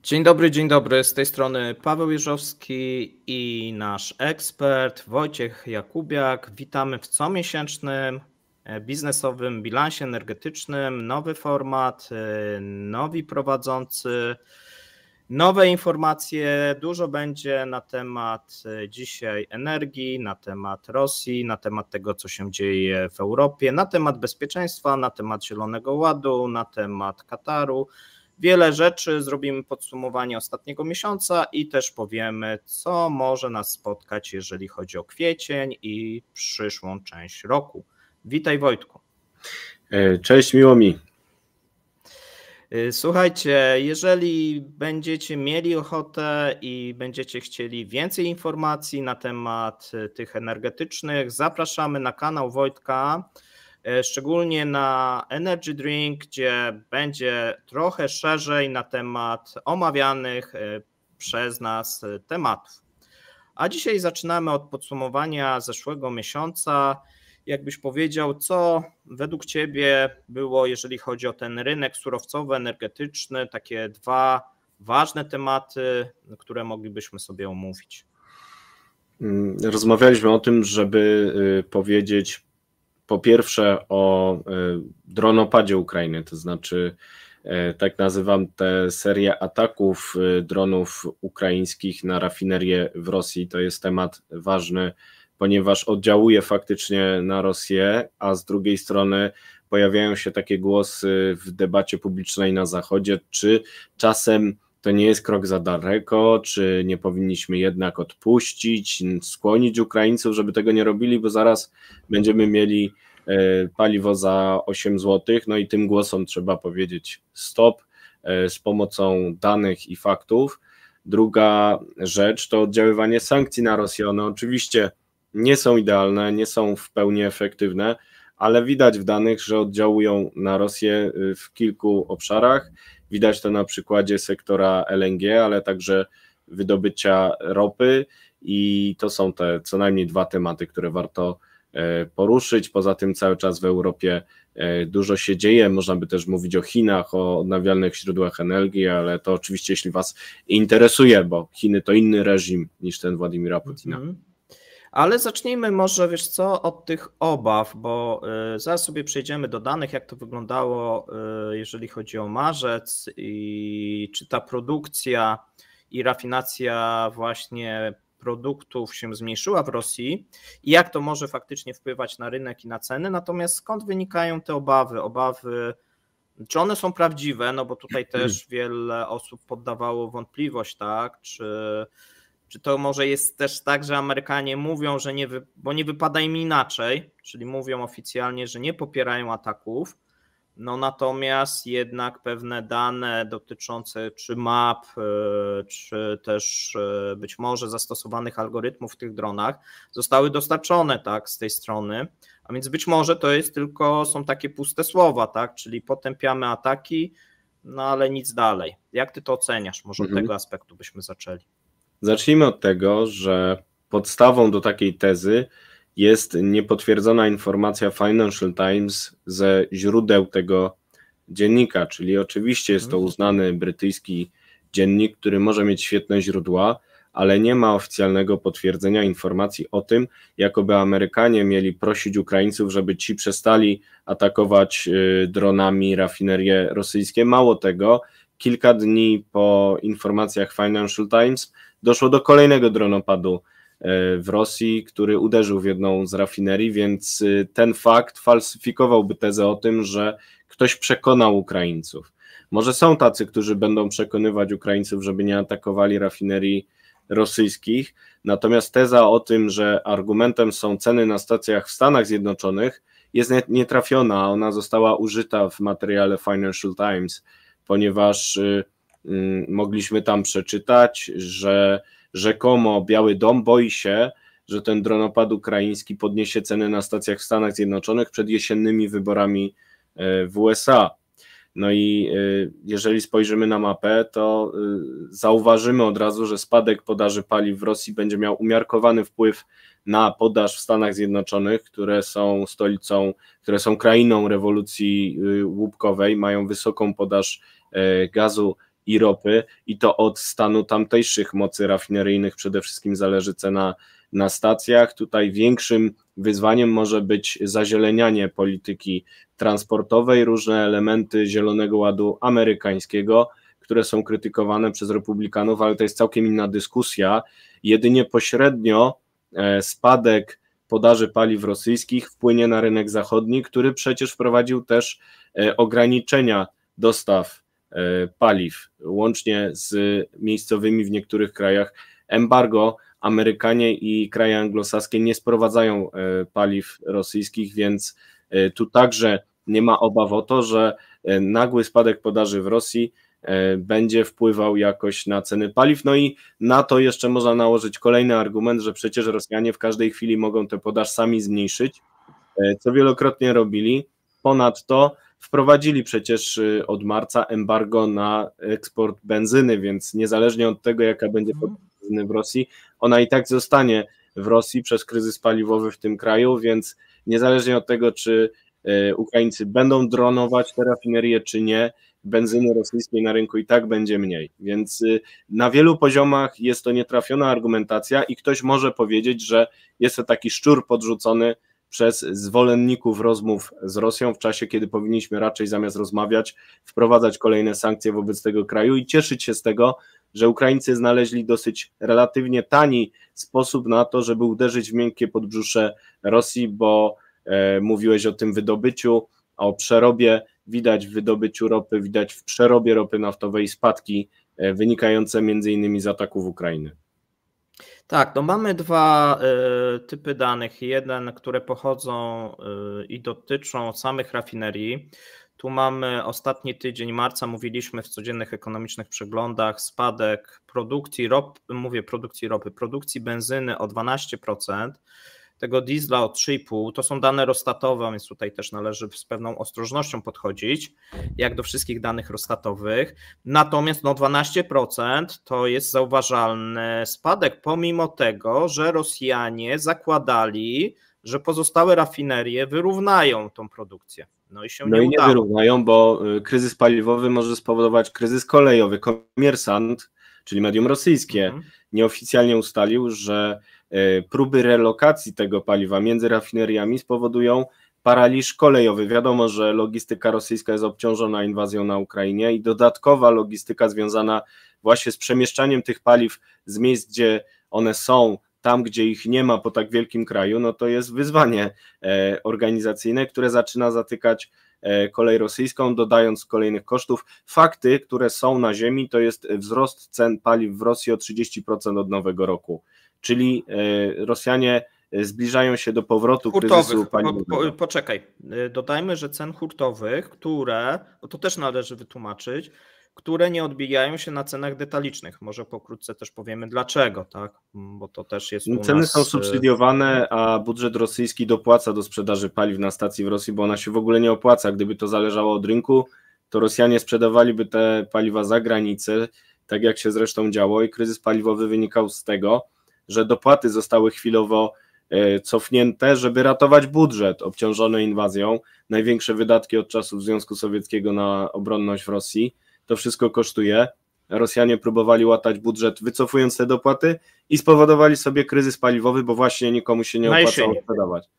Dzień dobry, z tej strony Paweł Jeżowski i nasz ekspert Wojciech Jakubiak. Witamy w comiesięcznym biznesowym bilansie energetycznym. Nowy format, nowi prowadzący, nowe informacje. Dużo będzie na temat dzisiaj energii, na temat Rosji, na temat tego, co się dzieje w Europie, na temat bezpieczeństwa, na temat Zielonego Ładu, na temat Kataru. Wiele rzeczy, zrobimy podsumowanie ostatniego miesiąca i też powiemy, co może nas spotkać, jeżeli chodzi o kwiecień i przyszłą część roku. Witaj, Wojtku. Cześć, miło mi. Słuchajcie, jeżeli będziecie mieli ochotę i będziecie chcieli więcej informacji na temat tych energetycznych, zapraszamy na kanał Wojtka, szczególnie na Energy Drink, gdzie będzie trochę szerzej na temat omawianych przez nas tematów. A dzisiaj zaczynamy od podsumowania zeszłego miesiąca. Jakbyś powiedział, co według Ciebie było, jeżeli chodzi o ten rynek surowcowy, energetyczny, takie dwa ważne tematy, które moglibyśmy sobie omówić? Rozmawialiśmy o tym, żeby powiedzieć po pierwsze o dronopadzie Ukrainy, to znaczy tak nazywam tę serię ataków dronów ukraińskich na rafinerię w Rosji. To jest temat ważny, ponieważ oddziałuje faktycznie na Rosję, a z drugiej strony pojawiają się takie głosy w debacie publicznej na Zachodzie, czy czasem to nie jest krok za daleko, czy nie powinniśmy jednak odpuścić, skłonić Ukraińców, żeby tego nie robili, bo zaraz będziemy mieli paliwo za 8 zł, no i tym głosom trzeba powiedzieć stop z pomocą danych i faktów. Druga rzecz to oddziaływanie sankcji na Rosję. One oczywiście nie są idealne, nie są w pełni efektywne, ale widać w danych, że oddziałują na Rosję w kilku obszarach. Widać to na przykładzie sektora LNG, ale także wydobycia ropy i to są te co najmniej dwa tematy, które warto poruszyć. Poza tym cały czas w Europie dużo się dzieje, można by też mówić o Chinach, o odnawialnych źródłach energii, ale to oczywiście jeśli Was interesuje, bo Chiny to inny reżim niż ten Władimira Putina. Ale zacznijmy może, wiesz co, od tych obaw, bo zaraz sobie przejdziemy do danych, jak to wyglądało, jeżeli chodzi o marzec i czy ta produkcja i rafinacja właśnie produktów się zmniejszyła w Rosji i jak to może faktycznie wpływać na rynek i na ceny, natomiast skąd wynikają te obawy? Czy one są prawdziwe, no bo tutaj też wiele osób poddawało wątpliwość, tak, czy to może jest też tak, że Amerykanie mówią, że bo nie wypada im inaczej, czyli mówią oficjalnie, że nie popierają ataków, no natomiast jednak pewne dane dotyczące czy map, czy też być może zastosowanych algorytmów w tych dronach zostały dostarczone, tak, z tej strony, a więc być może to jest są takie puste słowa, tak, czyli potępiamy ataki, no ale nic dalej. Jak ty to oceniasz? Może od tego aspektu byśmy zaczęli. Zacznijmy od tego, że podstawą do takiej tezy jest niepotwierdzona informacja Financial Times ze źródeł tego dziennika, czyli oczywiście jest to uznany brytyjski dziennik, który może mieć świetne źródła, ale nie ma oficjalnego potwierdzenia informacji o tym, jakoby Amerykanie mieli prosić Ukraińców, żeby ci przestali atakować dronami rafinerie rosyjskie. Mało tego, kilka dni po informacjach Financial Times doszło do kolejnego dronopadu w Rosji, który uderzył w jedną z rafinerii, więc ten fakt falsyfikowałby tezę o tym, że ktoś przekonał Ukraińców. Może są tacy, którzy będą przekonywać Ukraińców, żeby nie atakowali rafinerii rosyjskich, natomiast teza o tym, że argumentem są ceny na stacjach w Stanach Zjednoczonych jest nietrafiona. Ona została użyta w materiale Financial Times, ponieważ mogliśmy tam przeczytać, że rzekomo Biały Dom boi się, że ten dronopad ukraiński podniesie ceny na stacjach w Stanach Zjednoczonych przed jesiennymi wyborami w USA. No i jeżeli spojrzymy na mapę, to zauważymy od razu, że spadek podaży paliw w Rosji będzie miał umiarkowany wpływ na podaż w Stanach Zjednoczonych, które są krainą rewolucji łupkowej, mają wysoką podaż gazu i ropy, i to od stanu tamtejszych mocy rafineryjnych przede wszystkim zależy cena na stacjach. Tutaj większym wyzwaniem może być zazielenianie polityki transportowej, różne elementy Zielonego Ładu amerykańskiego, które są krytykowane przez republikanów, ale to jest całkiem inna dyskusja. Jedynie pośrednio spadek podaży paliw rosyjskich wpłynie na rynek zachodni, który przecież wprowadził też ograniczenia dostaw paliw, łącznie z miejscowymi w niektórych krajach embargo. Amerykanie i kraje anglosaskie nie sprowadzają paliw rosyjskich, więc tu także nie ma obaw o to, że nagły spadek podaży w Rosji będzie wpływał jakoś na ceny paliw. No i na to jeszcze można nałożyć kolejny argument, że przecież Rosjanie w każdej chwili mogą tę podaż sami zmniejszyć, co wielokrotnie robili. Ponadto wprowadzili przecież od marca embargo na eksport benzyny, więc niezależnie od tego, jaka będzie podaż benzyny w Rosji, ona i tak zostanie w Rosji przez kryzys paliwowy w tym kraju, więc niezależnie od tego, czy Ukraińcy będą dronować te rafinerie, czy nie, benzyny rosyjskiej na rynku i tak będzie mniej. Więc na wielu poziomach jest to nietrafiona argumentacja i ktoś może powiedzieć, że jest to taki szczur podrzucony przez zwolenników rozmów z Rosją w czasie, kiedy powinniśmy raczej zamiast rozmawiać, wprowadzać kolejne sankcje wobec tego kraju i cieszyć się z tego, że Ukraińcy znaleźli dosyć relatywnie tani sposób na to, żeby uderzyć w miękkie podbrzusze Rosji, bo mówiłeś o tym wydobyciu, o przerobie, widać w wydobyciu ropy, widać w przerobie ropy naftowej spadki wynikające między innymi z ataków Ukrainy. Tak, no mamy dwa typy danych. Jeden, które pochodzą i dotyczą samych rafinerii. Tu mamy ostatni tydzień marca, mówiliśmy w codziennych ekonomicznych przeglądach, spadek produkcji produkcji benzyny o 12%, tego diesla o 3,5%, to są dane Rostatowe, więc tutaj też należy z pewną ostrożnością podchodzić, jak do wszystkich danych Rostatowych. Natomiast 12% to jest zauważalny spadek, pomimo tego, że Rosjanie zakładali, że pozostałe rafinerie wyrównają tą produkcję. No i się nie udało. Nie wyrównają, bo kryzys paliwowy może spowodować kryzys kolejowy. Komersant, czyli medium rosyjskie, nieoficjalnie ustalił, że próby relokacji tego paliwa między rafineriami spowodują paraliż kolejowy. Wiadomo, że logistyka rosyjska jest obciążona inwazją na Ukrainie i dodatkowa logistyka związana właśnie z przemieszczaniem tych paliw z miejsc, gdzie one są, tam, gdzie ich nie ma po tak wielkim kraju, no to jest wyzwanie organizacyjne, które zaczyna zatykać kolej rosyjską, dodając kolejnych kosztów. Fakty, które są na ziemi, to jest wzrost cen paliw w Rosji o 30% od nowego roku. Czyli Rosjanie zbliżają się do powrotu kryzysu paliwowego. Poczekaj, dodajmy, że cen hurtowych, które, bo to też należy wytłumaczyć, które nie odbijają się na cenach detalicznych. Może pokrótce też powiemy dlaczego, tak? Bo to też jest u Ceny nas... są subsydiowane, a budżet rosyjski dopłaca do sprzedaży paliw na stacji w Rosji, bo ona się w ogóle nie opłaca. Gdyby to zależało od rynku, to Rosjanie sprzedawaliby te paliwa za granicę, tak jak się zresztą działo, i kryzys paliwowy wynikał z tego, że dopłaty zostały chwilowo cofnięte, żeby ratować budżet obciążony inwazją. Największe wydatki od czasów Związku Sowieckiego na obronność w Rosji. To wszystko kosztuje. Rosjanie próbowali łatać budżet, wycofując te dopłaty i spowodowali sobie kryzys paliwowy, bo właśnie nikomu się nie opłacało sprzedawać.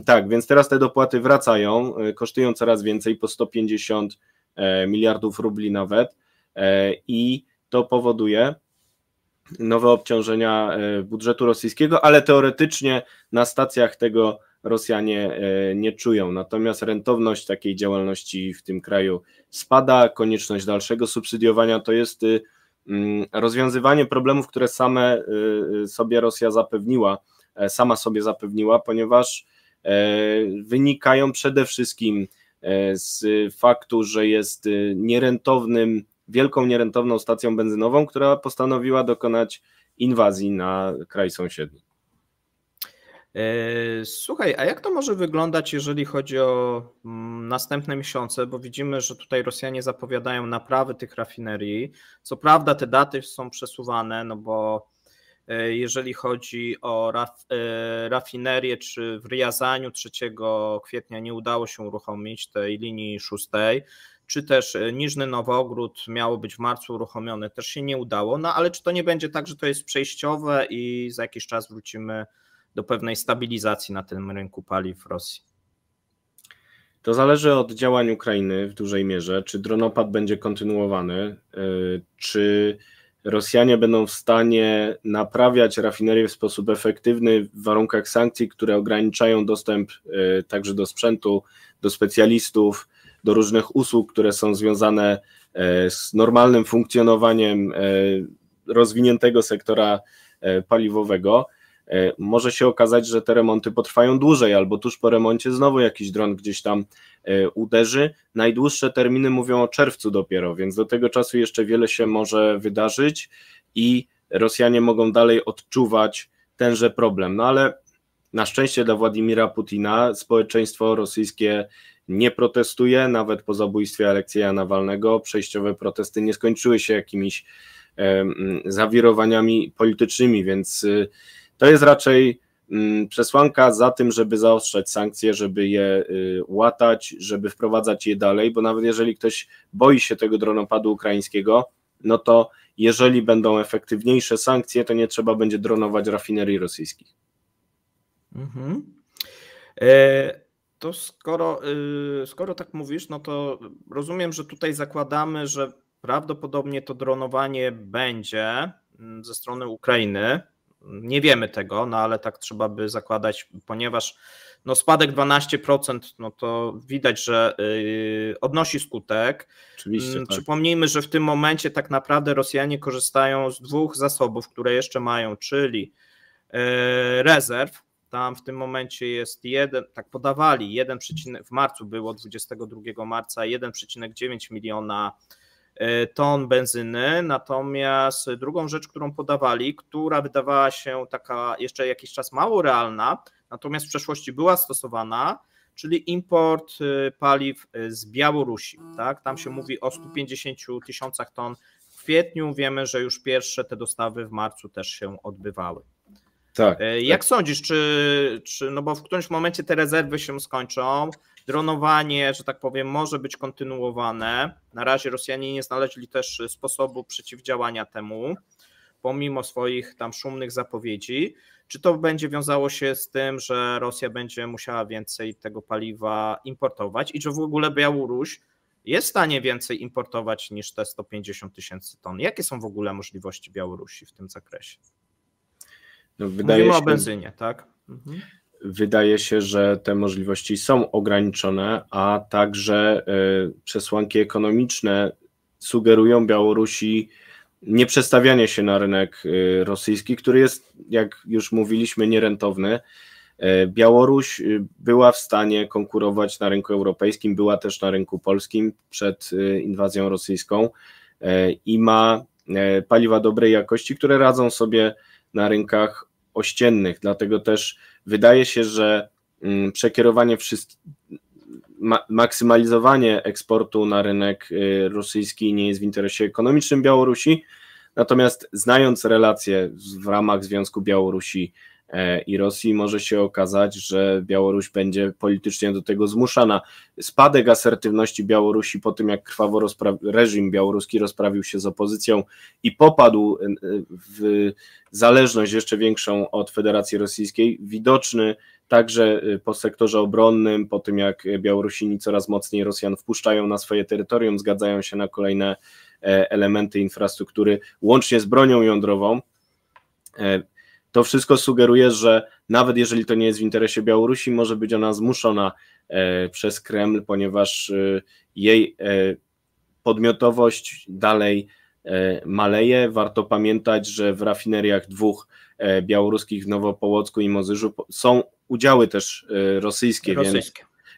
Tak, więc teraz te dopłaty wracają, kosztują coraz więcej, po 150 miliardów rubli nawet, i to powoduje nowe obciążenia budżetu rosyjskiego, ale teoretycznie na stacjach tego Rosjanie nie czują. Natomiast rentowność takiej działalności w tym kraju spada, konieczność dalszego subsydiowania to jest rozwiązywanie problemów, które sama sobie zapewniła, ponieważ wynikają przede wszystkim z faktu, że jest wielką nierentowną stacją benzynową, która postanowiła dokonać inwazji na kraj sąsiedni. Słuchaj, a jak to może wyglądać, jeżeli chodzi o następne miesiące, bo widzimy, że tutaj Rosjanie zapowiadają naprawy tych rafinerii. Co prawda te daty są przesuwane, no bo jeżeli chodzi o rafinerię, czy w Riazaniu 3 kwietnia nie udało się uruchomić tej linii 6, czy też Niżny Nowogród miało być w marcu uruchomione, też się nie udało, no ale czy to nie będzie tak, że to jest przejściowe i za jakiś czas wrócimy do pewnej stabilizacji na tym rynku paliw w Rosji? To zależy od działań Ukrainy w dużej mierze, czy dronopad będzie kontynuowany, czy Rosjanie będą w stanie naprawiać rafinerię w sposób efektywny w warunkach sankcji, które ograniczają dostęp także do sprzętu, do specjalistów, do różnych usług, które są związane z normalnym funkcjonowaniem rozwiniętego sektora paliwowego. Może się okazać, że te remonty potrwają dłużej, albo tuż po remoncie znowu jakiś dron gdzieś tam uderzy. Najdłuższe terminy mówią o czerwcu dopiero, więc do tego czasu jeszcze wiele się może wydarzyć i Rosjanie mogą dalej odczuwać tenże problem. No ale na szczęście dla Władimira Putina społeczeństwo rosyjskie nie protestuje, nawet po zabójstwie Aleksieja Nawalnego. Przejściowe protesty nie skończyły się jakimiś zawirowaniami politycznymi, więc to jest raczej przesłanka za tym, żeby zaostrzać sankcje, żeby je łatać, żeby wprowadzać je dalej, bo nawet jeżeli ktoś boi się tego dronopadu ukraińskiego, no to jeżeli będą efektywniejsze sankcje, to nie trzeba będzie dronować rafinerii rosyjskich. Mhm. To skoro tak mówisz, no to rozumiem, że tutaj zakładamy, że prawdopodobnie to dronowanie będzie ze strony Ukrainy. Nie wiemy tego, no ale tak trzeba by zakładać, ponieważ no spadek 12%, no to widać, że odnosi skutek. Oczywiście, tak. Przypomnijmy, że w tym momencie tak naprawdę Rosjanie korzystają z 2 zasobów, które jeszcze mają, czyli rezerw. Tam w tym momencie jest tak podawali, w marcu było 22 marca 1,9 miliona ton benzyny, natomiast drugą rzecz, którą podawali, która wydawała się taka jeszcze jakiś czas mało realna, natomiast w przeszłości była stosowana, czyli import paliw z Białorusi. Tak? Tam się mówi o 150 tysiącach ton w kwietniu, wiemy, że już pierwsze te dostawy w marcu też się odbywały. Tak. Jak sądzisz, no bo w którymś momencie te rezerwy się skończą, dronowanie, że tak powiem, może być kontynuowane. Na razie Rosjanie nie znaleźli też sposobu przeciwdziałania temu, pomimo swoich tam szumnych zapowiedzi. Czy to będzie wiązało się z tym, że Rosja będzie musiała więcej tego paliwa importować i czy w ogóle Białoruś jest w stanie więcej importować niż te 150 tysięcy ton? Jakie są w ogóle możliwości Białorusi w tym zakresie? No, mówimy o benzynie, tak? Mhm. Wydaje się, że te możliwości są ograniczone, a także przesłanki ekonomiczne sugerują Białorusi nieprzestawianie się na rynek rosyjski, który jest, jak już mówiliśmy, nierentowny. Białoruś była w stanie konkurować na rynku europejskim, była też na rynku polskim przed inwazją rosyjską i ma paliwa dobrej jakości, które radzą sobie na rynkach ościennych, dlatego też wydaje się, że przekierowanie maksymalizowanie eksportu na rynek rosyjski nie jest w interesie ekonomicznym Białorusi, natomiast znając relacje w ramach Związku Białorusi i Rosji, może się okazać, że Białoruś będzie politycznie do tego zmuszana. Spadek asertywności Białorusi po tym, jak krwawo reżim białoruski rozprawił się z opozycją i popadł w zależność jeszcze większą od Federacji Rosyjskiej, widoczny także po sektorze obronnym, po tym jak Białorusini coraz mocniej Rosjan wpuszczają na swoje terytorium, zgadzają się na kolejne elementy infrastruktury, łącznie z bronią jądrową. To wszystko sugeruje, że nawet jeżeli to nie jest w interesie Białorusi, może być ona zmuszona przez Kreml, ponieważ jej podmiotowość dalej maleje. Warto pamiętać, że w rafineriach 2 białoruskich w Nowopołocku i Mozyżu są udziały też rosyjskie.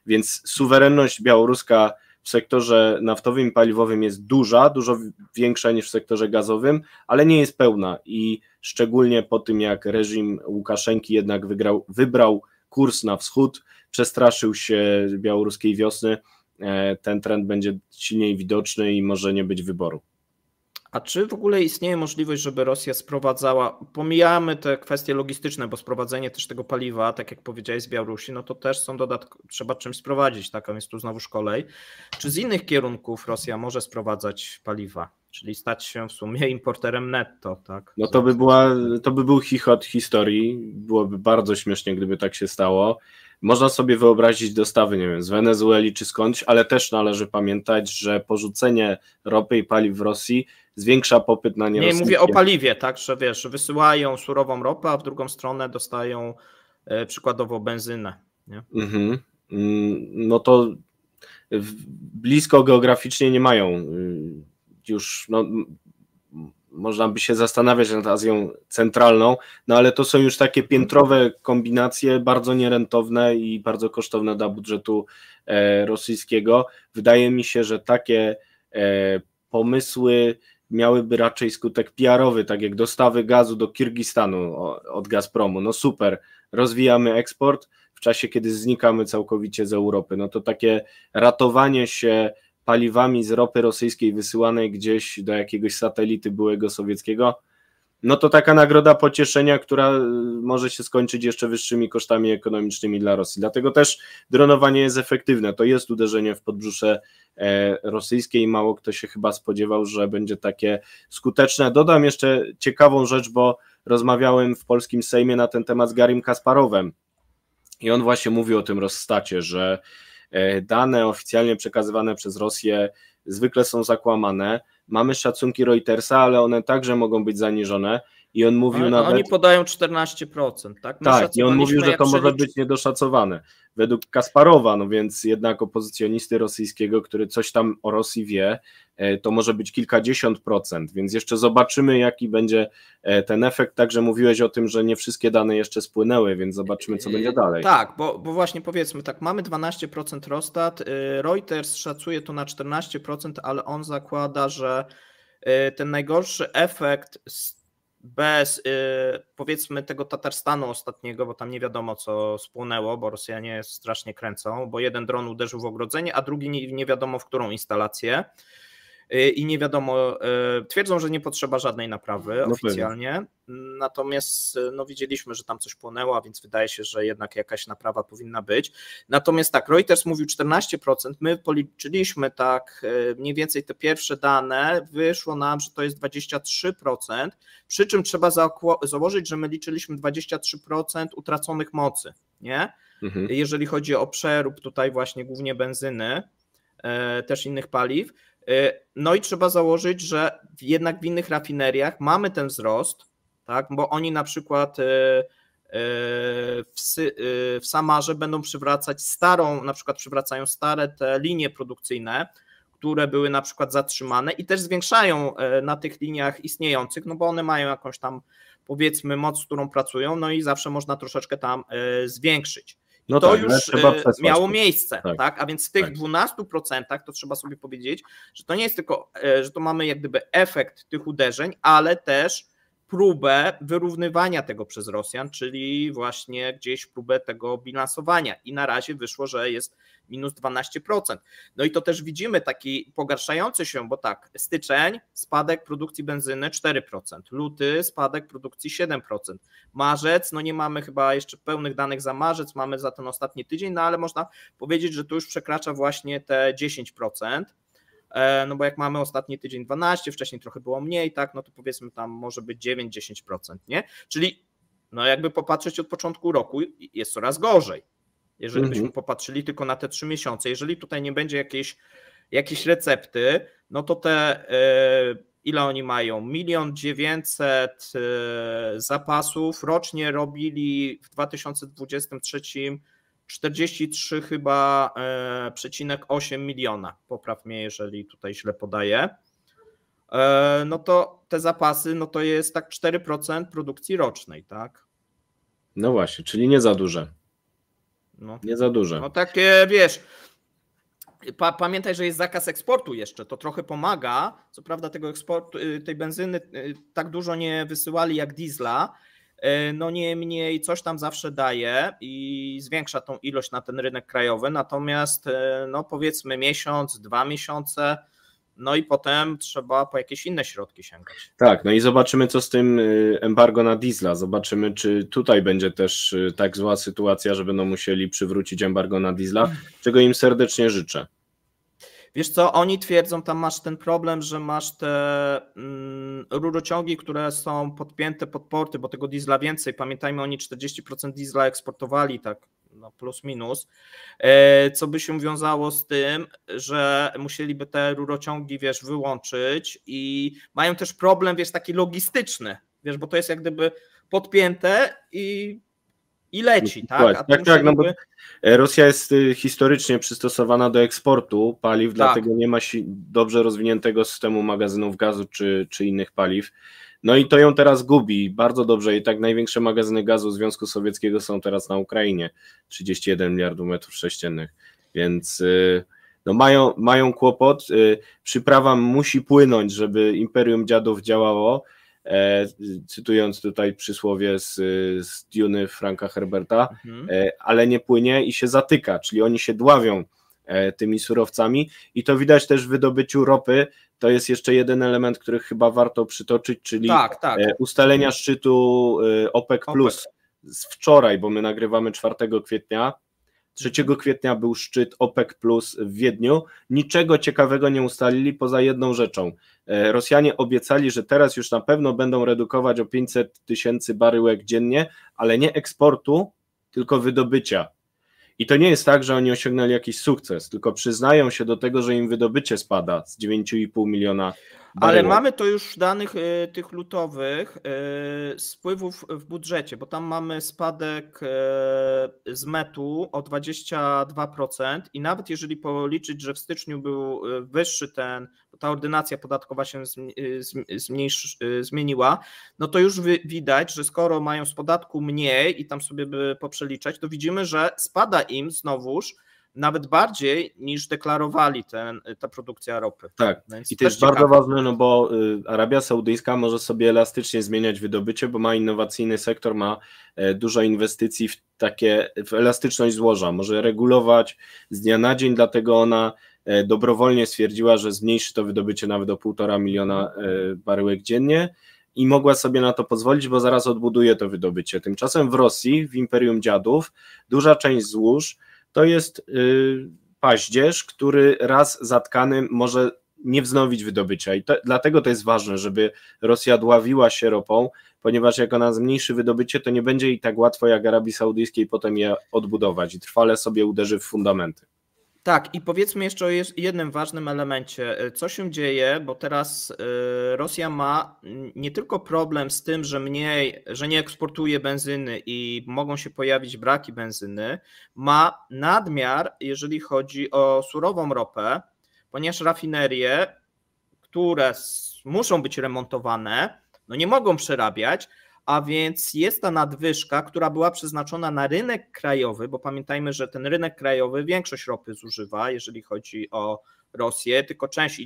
Więc suwerenność białoruska w sektorze naftowym i paliwowym jest dużo większa niż w sektorze gazowym, ale nie jest pełna i szczególnie po tym, jak reżim Łukaszenki jednak wybrał kurs na wschód, przestraszył się białoruskiej wiosny, ten trend będzie silniej widoczny i może nie być wyboru. A czy w ogóle istnieje możliwość, żeby Rosja sprowadzała, pomijamy te kwestie logistyczne, bo sprowadzenie też tego paliwa, tak jak powiedziałeś, z Białorusi, no to też są trzeba czymś sprowadzić, tak, a więc tu znowuż kolej. Czy z innych kierunków Rosja może sprowadzać paliwa, czyli stać się w sumie importerem netto, tak? No to by był chichot historii, byłoby bardzo śmiesznie, gdyby tak się stało. Można sobie wyobrazić dostawy, nie wiem, z Wenezueli czy skądś, ale też należy pamiętać, że porzucenie ropy i paliw w Rosji zwiększa popyt na Nie, nierosyjskie. mówię o paliwie, tak, że wiesz, wysyłają surową ropę, a w drugą stronę dostają przykładowo benzynę, nie? No to blisko geograficznie nie mają już, no, można by się zastanawiać nad Azją Centralną, no ale to są już takie piętrowe kombinacje, bardzo nierentowne i bardzo kosztowne dla budżetu rosyjskiego. Wydaje mi się, że takie pomysły miałyby raczej skutek PR-owy, tak jak dostawy gazu do Kirgistanu od Gazpromu. No super, rozwijamy eksport w czasie, kiedy znikamy całkowicie z Europy. No to takie ratowanie się paliwami z ropy rosyjskiej wysyłanej gdzieś do jakiegoś satelity byłego sowieckiego, no to taka nagroda pocieszenia, która może się skończyć jeszcze wyższymi kosztami ekonomicznymi dla Rosji. Dlatego też dronowanie jest efektywne. To jest uderzenie w podbrzusze rosyjskie i mało kto się chyba spodziewał, że będzie takie skuteczne. Dodam jeszcze ciekawą rzecz, bo rozmawiałem w polskim Sejmie na ten temat z Garim Kasparowem i on właśnie mówił o tym Rosstacie, że dane oficjalnie przekazywane przez Rosję zwykle są zakłamane. Mamy szacunki Reutersa, ale one także mogą być zaniżone i on mówił nawet... Oni podają 14%, tak? Tak, i on mówił, że to może być niedoszacowane. Według Kasparowa, no więc jednak opozycjonisty rosyjskiego, który coś tam o Rosji wie, to może być kilkadziesiąt procent, więc jeszcze zobaczymy, jaki będzie ten efekt. Także mówiłeś o tym, że nie wszystkie dane jeszcze spłynęły, więc zobaczymy, co będzie dalej. Tak, bo właśnie powiedzmy tak, mamy 12% Rostat, Reuters szacuje to na 14%, ale on zakłada, że ten najgorszy efekt bez powiedzmy tego Tatarstanu ostatniego, bo tam nie wiadomo co spłonęło, bo Rosjanie strasznie kręcą, bo jeden dron uderzył w ogrodzenie, a drugi nie wiadomo w którą instalację i nie wiadomo, twierdzą, że nie potrzeba żadnej naprawy oficjalnie, natomiast no, widzieliśmy, że tam coś płonęło, a więc wydaje się, że jednak jakaś naprawa powinna być. Natomiast tak, Reuters mówił 14%, my policzyliśmy tak mniej więcej te pierwsze dane, wyszło nam, że to jest 23%, przy czym trzeba założyć, że my liczyliśmy 23% utraconych mocy, nie? Jeżeli chodzi o przerób tutaj właśnie głównie benzyny, też innych paliw. No i trzeba założyć, że jednak w innych rafineriach mamy ten wzrost, tak, bo oni na przykład w Samarze będą przywracać przywracają stare te linie produkcyjne, które były na przykład zatrzymane i też zwiększają na tych liniach istniejących, no bo one mają jakąś tam powiedzmy moc, z którą pracują, no i zawsze można troszeczkę tam zwiększyć. No to tak, już miało miejsce, tak? A więc w tych 12% to trzeba sobie powiedzieć, że to nie jest tylko, że to mamy jak gdyby efekt tych uderzeń, ale też próbę wyrównywania tego przez Rosjan, czyli właśnie gdzieś próbę tego bilansowania i na razie wyszło, że jest minus 12%. No i to też widzimy taki pogarszający się, bo tak, styczeń spadek produkcji benzyny 4%, luty spadek produkcji 7%, marzec, no nie mamy chyba jeszcze pełnych danych za marzec, mamy za ten ostatni tydzień, no ale można powiedzieć, że to już przekracza właśnie te 10%. No bo jak mamy ostatni tydzień 12, wcześniej trochę było mniej, tak, no to powiedzmy tam może być 9-10%, nie? Czyli no jakby popatrzeć od początku roku jest coraz gorzej, jeżeli byśmy popatrzyli tylko na te 3 miesiące. Jeżeli tutaj nie będzie jakiejś recepty, no to te ile oni mają? 1 900 000 zapasów, rocznie robili w 2023 43 chyba 0,8 miliona, popraw mnie, jeżeli tutaj źle podaję, no to te zapasy, no to jest tak 4% produkcji rocznej, tak? No właśnie, czyli nie za duże. Nie za duże. No takie, wiesz, pamiętaj, że jest zakaz eksportu jeszcze, to trochę pomaga, co prawda tego eksportu, tej benzyny tak dużo nie wysyłali jak diesla, no niemniej coś tam zawsze daje i zwiększa tą ilość na ten rynek krajowy, natomiast no powiedzmy miesiąc, 2 miesiące, no i potem trzeba po jakieś inne środki sięgać. Tak, no i zobaczymy, co z tym embargo na diesla. Zobaczymy, czy tutaj będzie też tak zła sytuacja, że będą musieli przywrócić embargo na diesla, czego im serdecznie życzę. Wiesz co, oni twierdzą, tam masz ten problem, że masz te rurociągi, które są podpięte pod porty, bo tego diesla więcej. Pamiętajmy, oni 40% diesla eksportowali, tak no plus minus, co by się wiązało z tym, że musieliby te rurociągi, wiesz, wyłączyć i mają też problem, wiesz, taki logistyczny, wiesz, bo to jest jak gdyby podpięte i leci, tak? A tak, no bo Rosja jest historycznie przystosowana do eksportu paliw, dlatego nie ma dobrze rozwiniętego systemu magazynów gazu czy innych paliw. No i to ją teraz gubi bardzo dobrze i tak największe magazyny gazu Związku Sowieckiego są teraz na Ukrainie, 31 miliardów metrów sześciennych, więc no mają kłopot. Przyprawa musi płynąć, żeby Imperium Dziadów działało, cytując tutaj przysłowie z Duny Franka Herberta, ale nie płynie i się zatyka, czyli oni się dławią tymi surowcami i to widać też w wydobyciu ropy. To jest jeszcze jeden element, który chyba warto przytoczyć, czyli ustalenia szczytu OPEC Plus z wczoraj, bo my nagrywamy 4 kwietnia. 3 kwietnia był szczyt OPEC Plus w Wiedniu. Niczego ciekawego nie ustalili poza jedną rzeczą. Rosjanie obiecali, że teraz już na pewno będą redukować o 500 000 baryłek dziennie, ale nie eksportu, tylko wydobycia. I to nie jest tak, że oni osiągnęli jakiś sukces, tylko przyznają się do tego, że im wydobycie spada z 9,5 miliona baryłek. Ale mamy to już w danych tych lutowych z wpływów w budżecie, bo tam mamy spadek z MET-u o 22% i nawet jeżeli policzyć, że w styczniu był wyższy ta ordynacja podatkowa się zmieniła, no to już widać, że skoro mają z podatku mniej i tam sobie by poprzeliczać, to widzimy, że spada im znowuż nawet bardziej niż deklarowali ta produkcja ropy. Tak, i to jest bardzo ważne, no bo Arabia Saudyjska może sobie elastycznie zmieniać wydobycie, bo ma innowacyjny sektor, ma dużo inwestycji w elastyczność złoża, może regulować z dnia na dzień, dlatego ona dobrowolnie stwierdziła, że zmniejszy to wydobycie nawet o 1,5 miliona baryłek dziennie i mogła sobie na to pozwolić, bo zaraz odbuduje to wydobycie. Tymczasem w Rosji, w Imperium Dziadów, duża część złóż to jest paździerz, który raz zatkany może nie wznowić wydobycia i dlatego to jest ważne, żeby Rosja dławiła się ropą, ponieważ jak ona zmniejszy wydobycie, to nie będzie jej tak łatwo jak Arabii Saudyjskiej potem je odbudować i trwale sobie uderzy w fundamenty. Tak, i powiedzmy jeszcze o jednym ważnym elemencie. Co się dzieje, bo teraz Rosja ma nie tylko problem z tym, że nie eksportuje benzyny i mogą się pojawić braki benzyny, ma nadmiar, jeżeli chodzi o surową ropę, ponieważ rafinerie, które muszą być remontowane, no nie mogą przerabiać, a więc jest ta nadwyżka, która była przeznaczona na rynek krajowy, bo pamiętajmy, że ten rynek krajowy większość ropy zużywa, jeżeli chodzi o Rosję, tylko część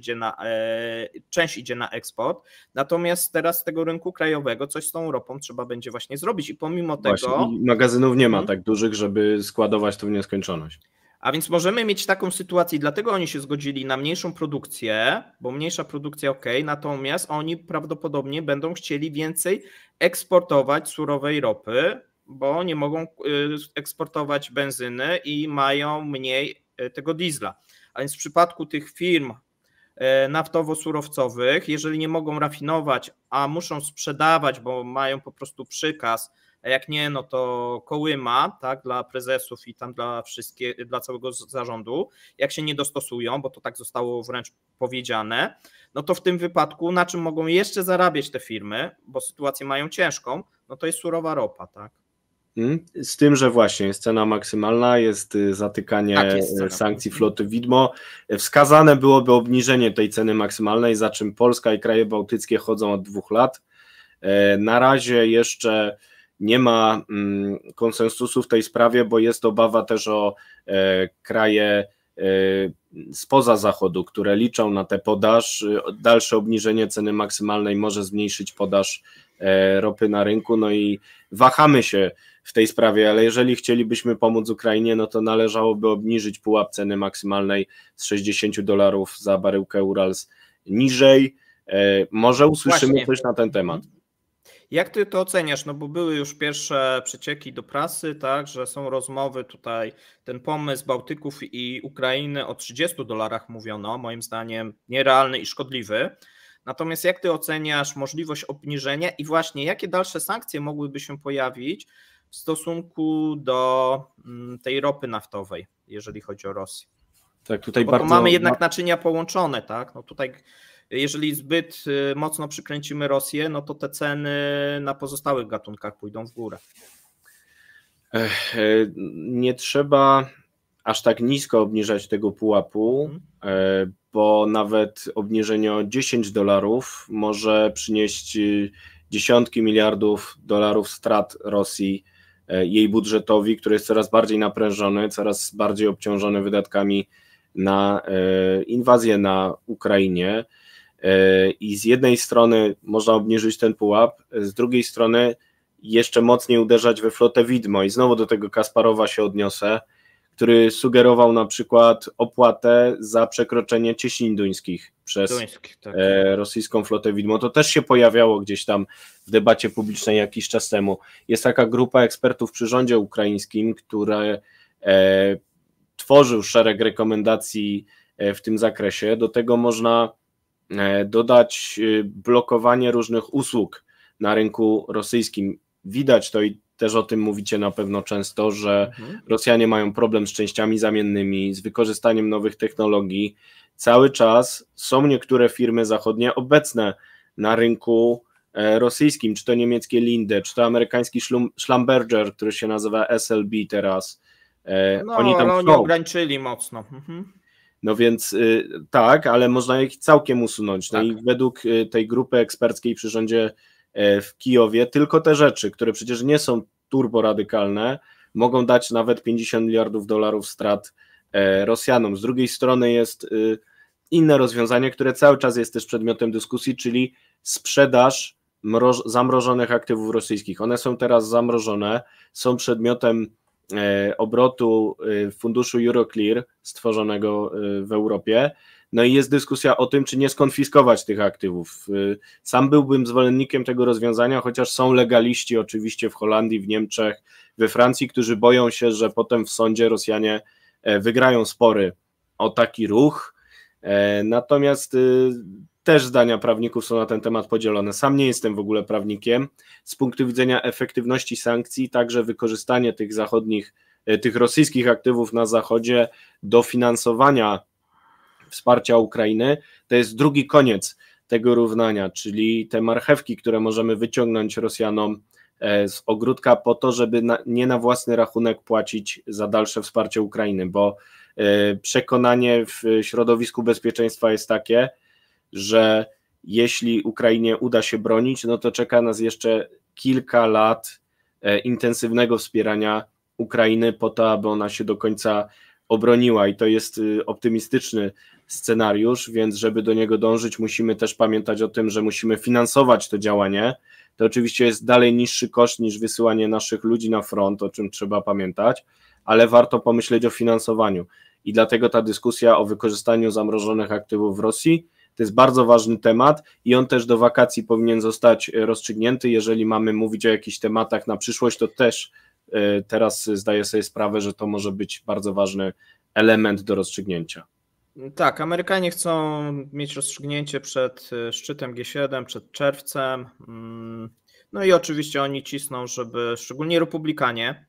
idzie na eksport, natomiast teraz z tego rynku krajowego coś z tą ropą trzeba będzie właśnie zrobić i pomimo tego... Magazynów nie ma tak dużych, żeby składować to w nieskończoność. A więc możemy mieć taką sytuację, dlatego oni się zgodzili na mniejszą produkcję, bo mniejsza produkcja ok, natomiast oni prawdopodobnie będą chcieli więcej eksportować surowej ropy, bo nie mogą eksportować benzyny i mają mniej tego diesla. A więc w przypadku tych firm naftowo-surowcowych, jeżeli nie mogą rafinować, a muszą sprzedawać, bo mają po prostu przykaz, a jak nie, no to kołyma, tak, dla prezesów i tam dla całego zarządu, jak się nie dostosują, bo to tak zostało wręcz powiedziane, no to w tym wypadku na czym mogą jeszcze zarabiać te firmy, bo sytuację mają ciężką, no to jest surowa ropa, tak. Z tym, że właśnie jest cena maksymalna, jest zatykanie sankcji floty widmo. Wskazane byłoby obniżenie tej ceny maksymalnej, za czym Polska i kraje bałtyckie chodzą od 2 lat. Na razie jeszcze nie ma konsensusu w tej sprawie, bo jest obawa też o kraje spoza Zachodu, które liczą na tę podaż. Dalsze obniżenie ceny maksymalnej może zmniejszyć podaż ropy na rynku, no i wahamy się, w tej sprawie, ale jeżeli chcielibyśmy pomóc Ukrainie, no to należałoby obniżyć pułap ceny maksymalnej z $60 za baryłkę Urals niżej. Może usłyszymy Właśnie. coś na ten temat. Jak ty to oceniasz? No bo były już pierwsze przecieki do prasy, tak, że są rozmowy tutaj, ten pomysł Bałtyków i Ukrainy o $30 mówiono, moim zdaniem nierealny i szkodliwy. Natomiast jak ty oceniasz możliwość obniżenia i właśnie jakie dalsze sankcje mogłyby się pojawić w stosunku do tej ropy naftowej, jeżeli chodzi o Rosję? Tak, tutaj Bo bardzo... to mamy jednak naczynia połączone, tak? No tutaj jeżeli zbyt mocno przykręcimy Rosję, no to te ceny na pozostałych gatunkach pójdą w górę. Nie trzeba aż tak nisko obniżać tego pułapu, bo nawet obniżenie o $10 może przynieść dziesiątki miliardów dolarów strat Rosji, jej budżetowi, który jest coraz bardziej naprężony, coraz bardziej obciążony wydatkami na inwazję na Ukrainie. I z jednej strony można obniżyć ten pułap, z drugiej strony jeszcze mocniej uderzać we flotę widmo. I znowu do tego Kasparowa się odniosę, który sugerował na przykład opłatę za przekroczenie cieśnin duńskich przez rosyjską flotę widmo. To też się pojawiało gdzieś tam w debacie publicznej jakiś czas temu. Jest taka grupa ekspertów przy rządzie ukraińskim, która tworzył szereg rekomendacji w tym zakresie. Do tego można dodać blokowanie różnych usług na rynku rosyjskim. Widać to i też o tym mówicie na pewno często, że Rosjanie mają problem z częściami zamiennymi, z wykorzystaniem nowych technologii. Cały czas są niektóre firmy zachodnie obecne na rynku rosyjskim, czy to niemieckie Linde, czy to amerykański Schlumberger, który się nazywa SLB teraz. No, oni tam oni ograniczyli mocno. No więc tak, ale można ich całkiem usunąć. No tak. I według tej grupy eksperckiej przy rządzie w Kijowie tylko te rzeczy, które przecież nie są turboradykalne, mogą dać nawet $50 miliardów strat Rosjanom. Z drugiej strony jest inne rozwiązanie, które cały czas jest też przedmiotem dyskusji, czyli sprzedaż zamrożonych aktywów rosyjskich. One są teraz zamrożone, są przedmiotem obrotu funduszu Euroclear stworzonego w Europie. No i jest dyskusja o tym, czy nie skonfiskować tych aktywów. Sam byłbym zwolennikiem tego rozwiązania, chociaż są legaliści oczywiście w Holandii, w Niemczech, we Francji, którzy boją się, że potem w sądzie Rosjanie wygrają spory o taki ruch. Natomiast też zdania prawników są na ten temat podzielone. Sam nie jestem w ogóle prawnikiem. Z punktu widzenia efektywności sankcji, także wykorzystanie tych rosyjskich aktywów na Zachodzie do finansowania wsparcia Ukrainy, to jest drugi koniec tego równania, czyli te marchewki, które możemy wyciągnąć Rosjanom z ogródka po to, żeby nie na własny rachunek płacić za dalsze wsparcie Ukrainy, bo przekonanie w środowisku bezpieczeństwa jest takie, że jeśli Ukrainie uda się bronić, no to czeka nas jeszcze kilka lat intensywnego wspierania Ukrainy po to, aby ona się do końca obroniła i to jest optymistyczny scenariusz, więc żeby do niego dążyć, musimy też pamiętać o tym, że musimy finansować to działanie. To oczywiście jest dalej niższy koszt niż wysyłanie naszych ludzi na front, o czym trzeba pamiętać, ale warto pomyśleć o finansowaniu i dlatego ta dyskusja o wykorzystaniu zamrożonych aktywów w Rosji to jest bardzo ważny temat i on też do wakacji powinien zostać rozstrzygnięty. Jeżeli mamy mówić o jakichś tematach na przyszłość, to też teraz zdaję sobie sprawę, że to może być bardzo ważny element do rozstrzygnięcia. Tak, Amerykanie chcą mieć rozstrzygnięcie przed szczytem G7, przed czerwcem. No i oczywiście oni cisną, żeby, szczególnie Republikanie,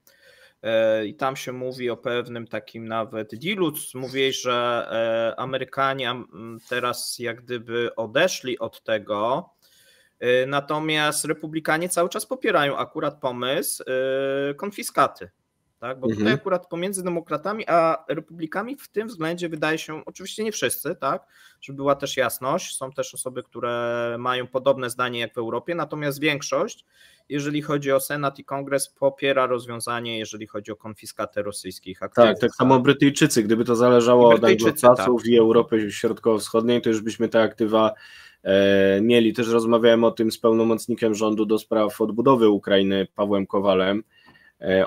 i tam się mówi o pewnym takim nawet dealu. Mówiłeś, że Amerykanie teraz jak gdyby odeszli od tego, natomiast Republikanie cały czas popierają akurat pomysł konfiskaty. Tak? Bo tutaj akurat pomiędzy demokratami a republikami w tym względzie wydaje się, oczywiście nie wszyscy, tak, żeby była też jasność, są też osoby, które mają podobne zdanie jak w Europie, natomiast większość, jeżeli chodzi o Senat i Kongres, popiera rozwiązanie, jeżeli chodzi o konfiskatę rosyjskich aktywów. Tak samo Brytyjczycy, gdyby to zależało od Anglosaksów i Europy Środkowo-Wschodniej, to już byśmy te aktywa mieli. Też rozmawiałem o tym z pełnomocnikiem rządu do spraw odbudowy Ukrainy, Pawłem Kowalem,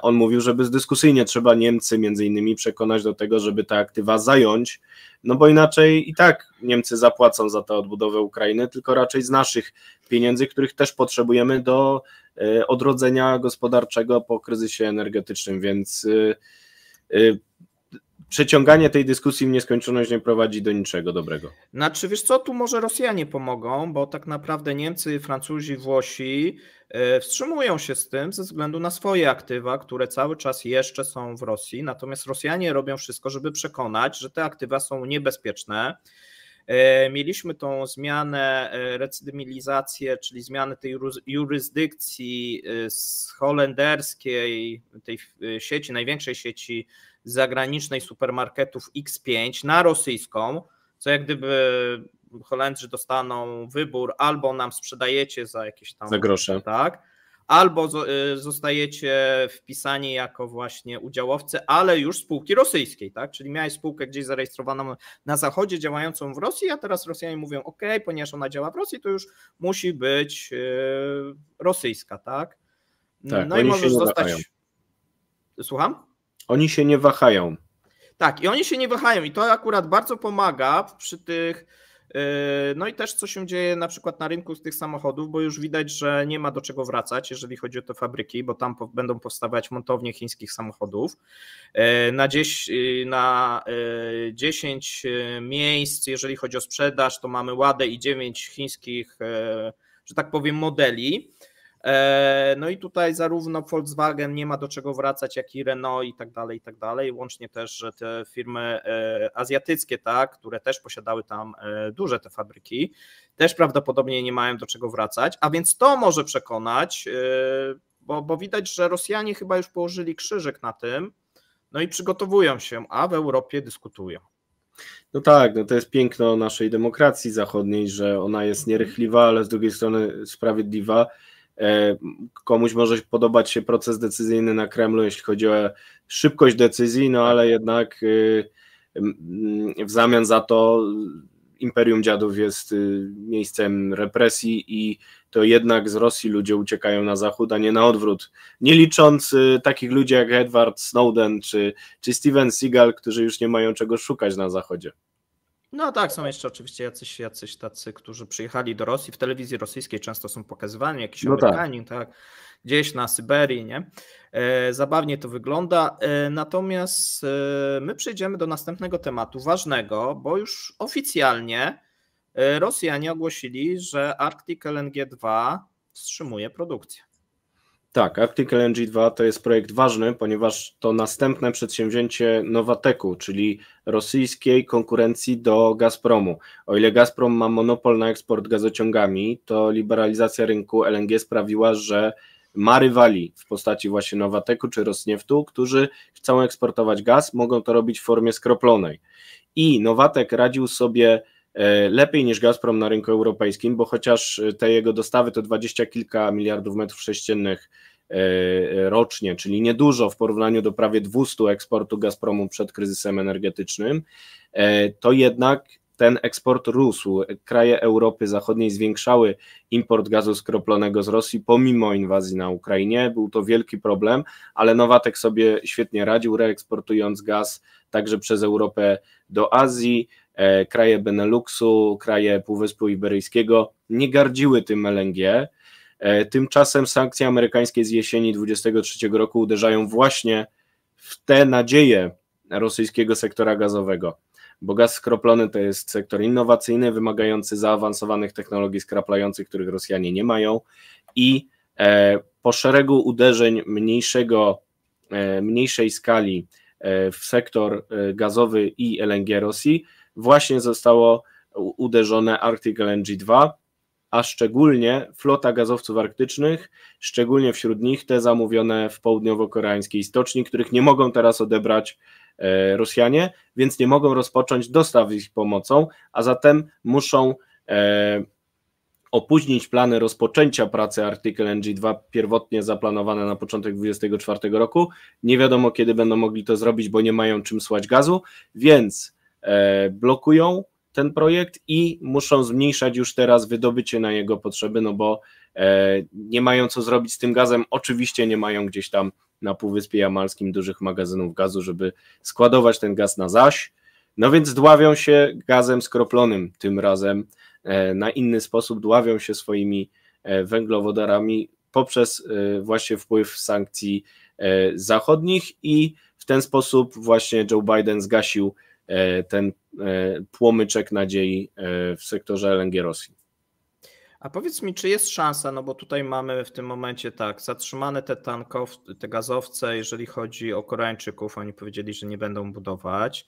On mówił, że bezdyskusyjnie trzeba Niemcy między innymi przekonać do tego, żeby te aktywa zająć, no bo inaczej i tak Niemcy zapłacą za tę odbudowę Ukrainy, tylko raczej z naszych pieniędzy, których też potrzebujemy do odrodzenia gospodarczego po kryzysie energetycznym, więc przeciąganie tej dyskusji w nieskończoność nie prowadzi do niczego dobrego. Znaczy, wiesz co, tu może Rosjanie pomogą, bo tak naprawdę Niemcy, Francuzi, Włosi wstrzymują się z tym ze względu na swoje aktywa, które cały czas jeszcze są w Rosji, natomiast Rosjanie robią wszystko, żeby przekonać, że te aktywa są niebezpieczne. Mieliśmy tą zmianę, recydymilizację, czyli zmianę tej jurysdykcji z holenderskiej, tej sieci, największej sieci zagranicznej supermarketów X5 na rosyjską, co jak gdyby Holendrzy dostaną wybór, albo nam sprzedajecie za jakieś tam za grosze, tak, albo zostajecie wpisani jako właśnie udziałowcy, ale już spółki rosyjskiej, tak? Czyli miałeś spółkę gdzieś zarejestrowaną na zachodzie, działającą w Rosji, a teraz Rosjanie mówią, ok, ponieważ ona działa w Rosji, to już musi być rosyjska, tak? Tak, no i możesz zostać. Słucham? Oni się nie wahają. Tak, i oni się nie wahają i to akurat bardzo pomaga przy tych, no i też co się dzieje na przykład na rynku z tych samochodów, bo już widać, że nie ma do czego wracać, jeżeli chodzi o te fabryki, bo tam będą powstawać montownie chińskich samochodów. Na 10 miejsc, jeżeli chodzi o sprzedaż, to mamy Ładę i 9 chińskich, że tak powiem, modeli. No i tutaj zarówno Volkswagen nie ma do czego wracać, jak i Renault i tak dalej, łącznie też, że te firmy azjatyckie, tak, które też posiadały tam duże te fabryki, też prawdopodobnie nie mają do czego wracać, a więc to może przekonać, bo widać, że Rosjanie chyba już położyli krzyżyk na tym, no i przygotowują się, a w Europie dyskutują. No tak, no to jest piękno naszej demokracji zachodniej, że ona jest nierychliwa, ale z drugiej strony sprawiedliwa. Komuś może podobać się proces decyzyjny na Kremlu, jeśli chodzi o szybkość decyzji, no ale jednak w zamian za to Imperium Dziadów jest miejscem represji i to jednak z Rosji ludzie uciekają na zachód, a nie na odwrót. Nie licząc takich ludzi jak Edward Snowden czy Steven Seagal, którzy już nie mają czego szukać na zachodzie. No tak, są jeszcze oczywiście jacyś tacy, którzy przyjechali do Rosji, w telewizji rosyjskiej często są pokazywani, jakiś Amerykanin, tak, gdzieś na Syberii, nie? Zabawnie to wygląda, natomiast my przejdziemy do następnego tematu, ważnego, bo już oficjalnie Rosjanie ogłosili, że Arctic LNG 2 wstrzymuje produkcję. Tak, Arctic LNG 2 to jest projekt ważny, ponieważ to następne przedsięwzięcie Nowateku, czyli rosyjskiej konkurencji do Gazpromu. O ile Gazprom ma monopol na eksport gazociągami, to liberalizacja rynku LNG sprawiła, że ma rywali w postaci właśnie Nowateku czy Rosnieftu, którzy chcą eksportować gaz, mogą to robić w formie skroplonej. I Nowatek radził sobie lepiej niż Gazprom na rynku europejskim, bo chociaż te jego dostawy to 20 kilka miliardów metrów sześciennych rocznie, czyli niedużo w porównaniu do prawie 200 eksportu Gazpromu przed kryzysem energetycznym, to jednak ten eksport rósł. Kraje Europy Zachodniej zwiększały import gazu skroplonego z Rosji pomimo inwazji na Ukrainie. Był to wielki problem, ale Nowatek sobie świetnie radził, reeksportując gaz także przez Europę do Azji. Kraje Beneluxu, kraje Półwyspu Iberyjskiego nie gardziły tym LNG. Tymczasem sankcje amerykańskie z jesieni 2023 roku uderzają właśnie w te nadzieje rosyjskiego sektora gazowego, bo gaz skroplony to jest sektor innowacyjny, wymagający zaawansowanych technologii skraplających, których Rosjanie nie mają i po szeregu uderzeń mniejszej skali w sektor gazowy i LNG Rosji właśnie zostało uderzone Arctic LNG 2, a szczególnie flota gazowców arktycznych, szczególnie wśród nich te zamówione w południowo-koreańskiej stoczni, których nie mogą teraz odebrać Rosjanie, więc nie mogą rozpocząć dostaw ich pomocą, a zatem muszą opóźnić plany rozpoczęcia pracy Arctic LNG 2 pierwotnie zaplanowane na początek 2024 roku. Nie wiadomo, kiedy będą mogli to zrobić, bo nie mają czym słać gazu, więc blokują ten projekt i muszą zmniejszać już teraz wydobycie na jego potrzeby, no bo nie mają co zrobić z tym gazem. Oczywiście nie mają gdzieś tam na Półwyspie Jamalskim dużych magazynów gazu, żeby składować ten gaz na zaś, no więc dławią się gazem skroplonym tym razem na inny sposób, dławią się swoimi węglowodarami poprzez właśnie wpływ sankcji zachodnich i w ten sposób właśnie Joe Biden zgasił ten płomyczek nadziei w sektorze LNG Rosji. A powiedz mi, czy jest szansa, no bo tutaj mamy w tym momencie tak, zatrzymane te gazowce, jeżeli chodzi o Koreańczyków, oni powiedzieli, że nie będą budować.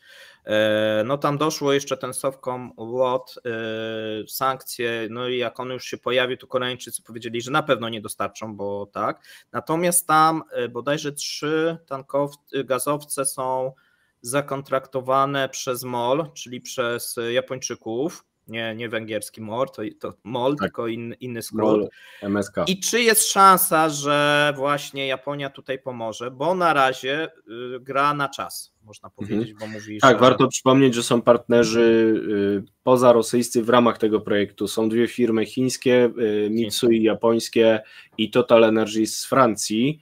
No tam doszło jeszcze ten Sovcom Lot, sankcje, no i jak on już się pojawi, to Koreańczycy powiedzieli, że na pewno nie dostarczą, bo tak. Natomiast tam bodajże 3 gazowce są zakontraktowane przez MOL, czyli przez Japończyków. Nie węgierski MOL, to MOL, tak, tylko inny skrót. MOL, MSK. I czy jest szansa, że właśnie Japonia tutaj pomoże, bo na razie gra na czas, można powiedzieć, bo mówi, tak, że... warto przypomnieć, że są partnerzy pozarosyjscy w ramach tego projektu. Są 2 firmy chińskie, Mitsui japońskie i Total Energies z Francji.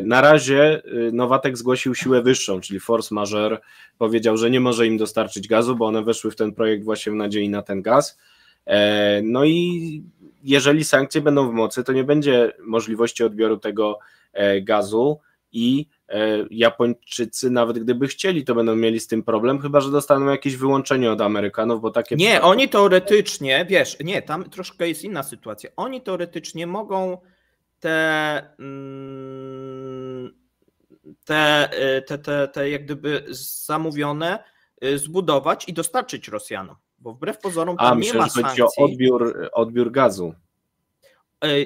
Na razie Nowatek zgłosił siłę wyższą, czyli force majeure, powiedział, że nie może im dostarczyć gazu, bo one weszły w ten projekt właśnie w nadziei na ten gaz. No i jeżeli sankcje będą w mocy, to nie będzie możliwości odbioru tego gazu i Japończycy, nawet gdyby chcieli, to będą mieli z tym problem, chyba że dostaną jakieś wyłączenie od Amerykanów, bo takie... Nie, oni teoretycznie, wiesz, nie, tam troszkę jest inna sytuacja. Oni teoretycznie mogą te jak gdyby zamówione zbudować i dostarczyć Rosjanom, bo wbrew pozorom tam nie ma sankcji. Chodzi o odbiór gazu.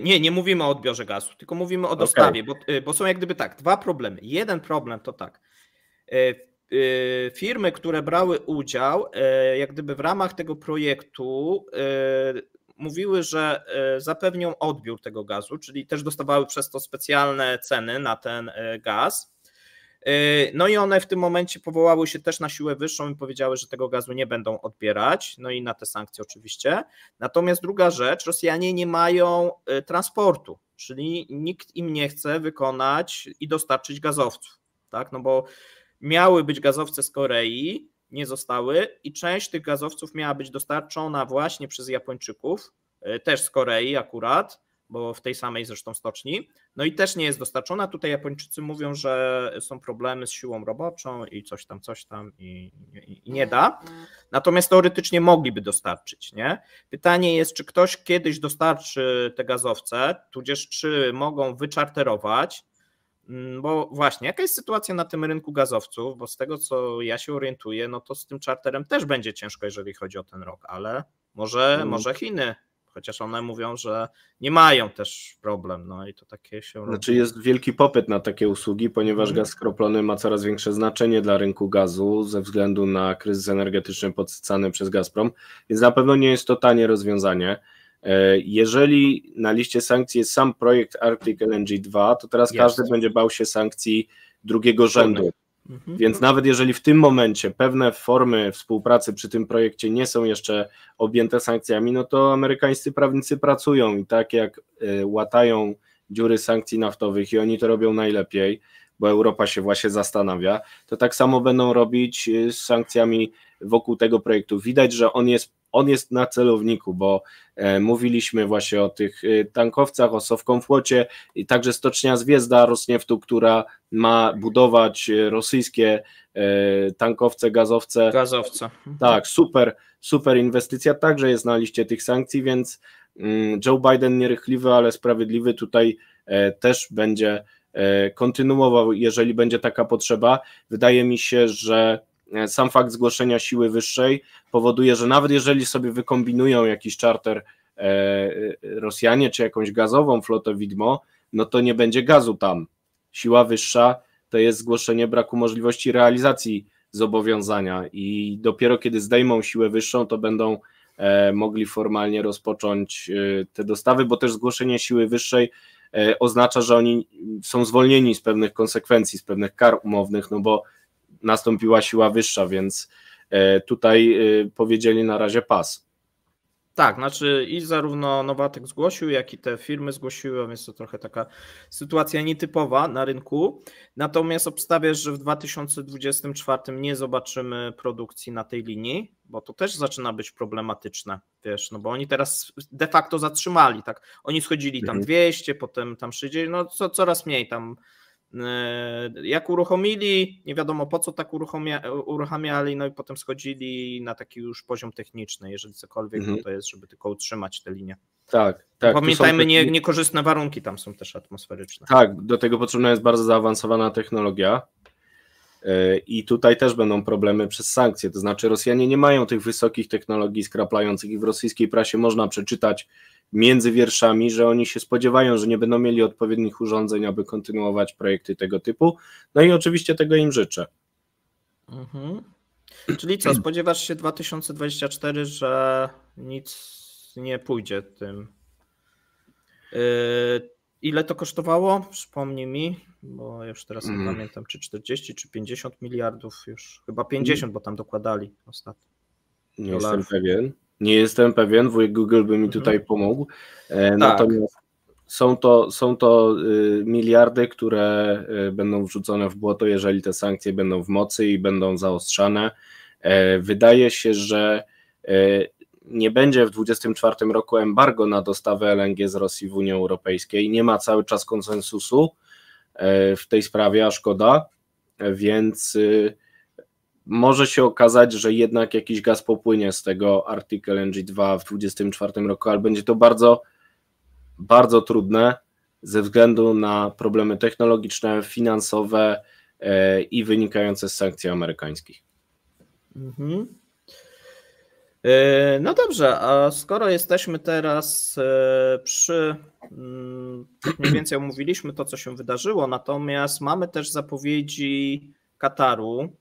Nie mówimy o odbiorze gazu, tylko mówimy o dostawie, bo są jak gdyby tak, 2 problemy. Jeden problem to tak, firmy, które brały udział jak gdyby w ramach tego projektu mówiły, że zapewnią odbiór tego gazu, czyli też dostawały przez to specjalne ceny na ten gaz. No i one w tym momencie powołały się też na siłę wyższą i powiedziały, że tego gazu nie będą odbierać, no i na te sankcje oczywiście. Natomiast druga rzecz, Rosjanie nie mają transportu, czyli nikt im nie chce wykonać i dostarczyć gazowców, tak? No bo miały być gazowce z Korei, nie zostały i część tych gazowców miała być dostarczona właśnie przez Japończyków, też z Korei akurat, bo w tej samej zresztą stoczni, no i też nie jest dostarczona. Tutaj Japończycy mówią, że są problemy z siłą roboczą i coś tam i nie da. Natomiast teoretycznie mogliby dostarczyć, nie? Pytanie jest, czy ktoś kiedyś dostarczy te gazowce, tudzież czy mogą wyczarterować, bo właśnie, jaka jest sytuacja na tym rynku gazowców, bo z tego, co ja się orientuję, no to z tym czarterem też będzie ciężko, jeżeli chodzi o ten rok, ale może Chiny, chociaż one mówią, że nie mają też problem, no i to takie się robi. Znaczy jest wielki popyt na takie usługi, ponieważ gaz skroplony ma coraz większe znaczenie dla rynku gazu ze względu na kryzys energetyczny podsycany przez Gazprom, więc na pewno nie jest to tanie rozwiązanie. Jeżeli na liście sankcji jest sam projekt Arctic LNG 2, to teraz każdy będzie bał się sankcji drugiego rzędu. Więc nawet jeżeli w tym momencie pewne formy współpracy przy tym projekcie nie są jeszcze objęte sankcjami, no to amerykańscy prawnicy pracują i tak jak łatają dziury sankcji naftowych i oni to robią najlepiej, bo Europa się właśnie zastanawia, to tak samo będą robić z sankcjami wokół tego projektu. Widać, że on jest na celowniku, bo mówiliśmy właśnie o tych tankowcach, o Sovcom Flocie i także stocznia Zwiezda Rosnieftu, która ma budować rosyjskie tankowce, gazowce. Tak, super inwestycja, także jest na liście tych sankcji, więc Joe Biden nierychliwy, ale sprawiedliwy tutaj też będzie kontynuował, jeżeli będzie taka potrzeba. Wydaje mi się, że sam fakt zgłoszenia siły wyższej powoduje, że nawet jeżeli sobie wykombinują jakiś czarter Rosjanie, czy jakąś gazową flotę widmo, no to nie będzie gazu tam. Siła wyższa to jest zgłoszenie braku możliwości realizacji zobowiązania i dopiero kiedy zdejmą siłę wyższą, to będą mogli formalnie rozpocząć te dostawy, bo też zgłoszenie siły wyższej oznacza, że oni są zwolnieni z pewnych konsekwencji, z pewnych kar umownych, no bo nastąpiła siła wyższa, więc tutaj powiedzieli na razie pas. Tak, znaczy i zarówno Nowatek zgłosił, jak i te firmy zgłosiły, więc to trochę taka sytuacja nietypowa na rynku. Natomiast obstawiasz, że w 2024 nie zobaczymy produkcji na tej linii, bo to też zaczyna być problematyczne, wiesz, no bo oni teraz de facto zatrzymali, tak? Oni schodzili tam 200, potem tam 60, no coraz mniej tam. Jak uruchomili, nie wiadomo po co tak uruchamiali, no i potem schodzili na taki już poziom techniczny, jeżeli cokolwiek, no to jest, żeby tylko utrzymać tę linię. Tak. Pamiętajmy, niekorzystne warunki tam są też atmosferyczne. Tak, do tego potrzebna jest bardzo zaawansowana technologia i tutaj też będą problemy przez sankcje, to znaczy Rosjanie nie mają tych wysokich technologii skraplających i w rosyjskiej prasie można przeczytać między wierszami, że oni się spodziewają, że nie będą mieli odpowiednich urządzeń, aby kontynuować projekty tego typu, no i oczywiście tego im życzę. Czyli co, spodziewasz się 2024, że nic nie pójdzie tym? Ile to kosztowało? Przypomnij mi, bo już teraz nie pamiętam, czy 40, czy 50 miliardów, już chyba 50, bo tam dokładali ostatnio. Nie jestem pewien, wujek Google by mi tutaj pomógł. Natomiast są to miliardy, które będą wrzucone w błoto, jeżeli te sankcje będą w mocy i będą zaostrzane. Wydaje się, że nie będzie w 2024 roku embargo na dostawę LNG z Rosji w Unii Europejskiej. Nie ma cały czas konsensusu w tej sprawie, a szkoda, więc może się okazać, że jednak jakiś gaz popłynie z tego Arctic LNG 2 w 2024 roku, ale będzie to bardzo, bardzo trudne ze względu na problemy technologiczne, finansowe i wynikające z sankcji amerykańskich. No dobrze, a skoro jesteśmy teraz mniej więcej omówiliśmy to, co się wydarzyło, natomiast mamy też zapowiedzi Kataru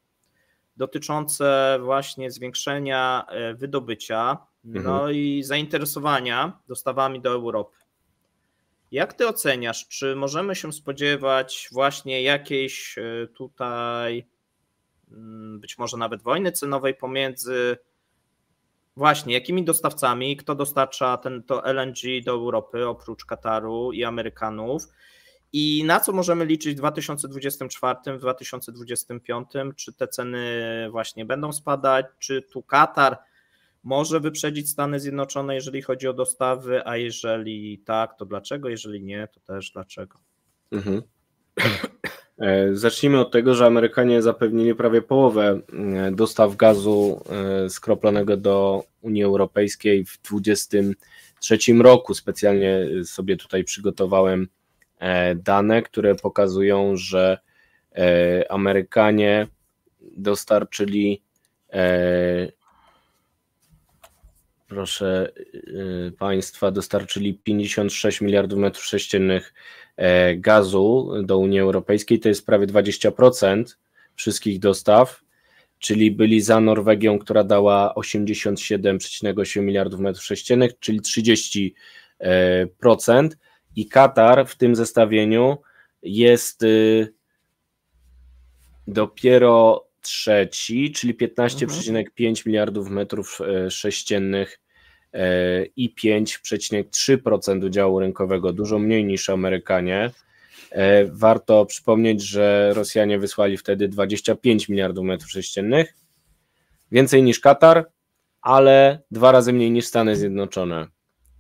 dotyczące właśnie zwiększenia wydobycia, no i zainteresowania dostawami do Europy. Jak ty oceniasz, czy możemy się spodziewać właśnie jakiejś tutaj być może nawet wojny cenowej pomiędzy właśnie jakimi dostawcami, kto dostarcza to LNG do Europy oprócz Kataru i Amerykanów i na co możemy liczyć w 2024, w 2025, czy te ceny właśnie będą spadać, czy tu Katar może wyprzedzić Stany Zjednoczone, jeżeli chodzi o dostawy, a jeżeli tak, to dlaczego, jeżeli nie, to też dlaczego? Zacznijmy od tego, że Amerykanie zapewnili prawie połowę dostaw gazu skroplonego do Unii Europejskiej w 2023 roku. Specjalnie sobie tutaj przygotowałem dane, które pokazują, że Amerykanie dostarczyli, proszę Państwa, dostarczyli 56 miliardów metrów sześciennych gazu do Unii Europejskiej, to jest prawie 20% wszystkich dostaw, czyli byli za Norwegią, która dała 87,8 miliardów metrów sześciennych, czyli 30%, i Katar w tym zestawieniu jest dopiero trzeci, czyli 15,5 miliardów metrów sześciennych i 5,3% udziału rynkowego, dużo mniej niż Amerykanie. Warto przypomnieć, że Rosjanie wysłali wtedy 25 miliardów metrów sześciennych, więcej niż Katar, ale 2 razy mniej niż Stany Zjednoczone.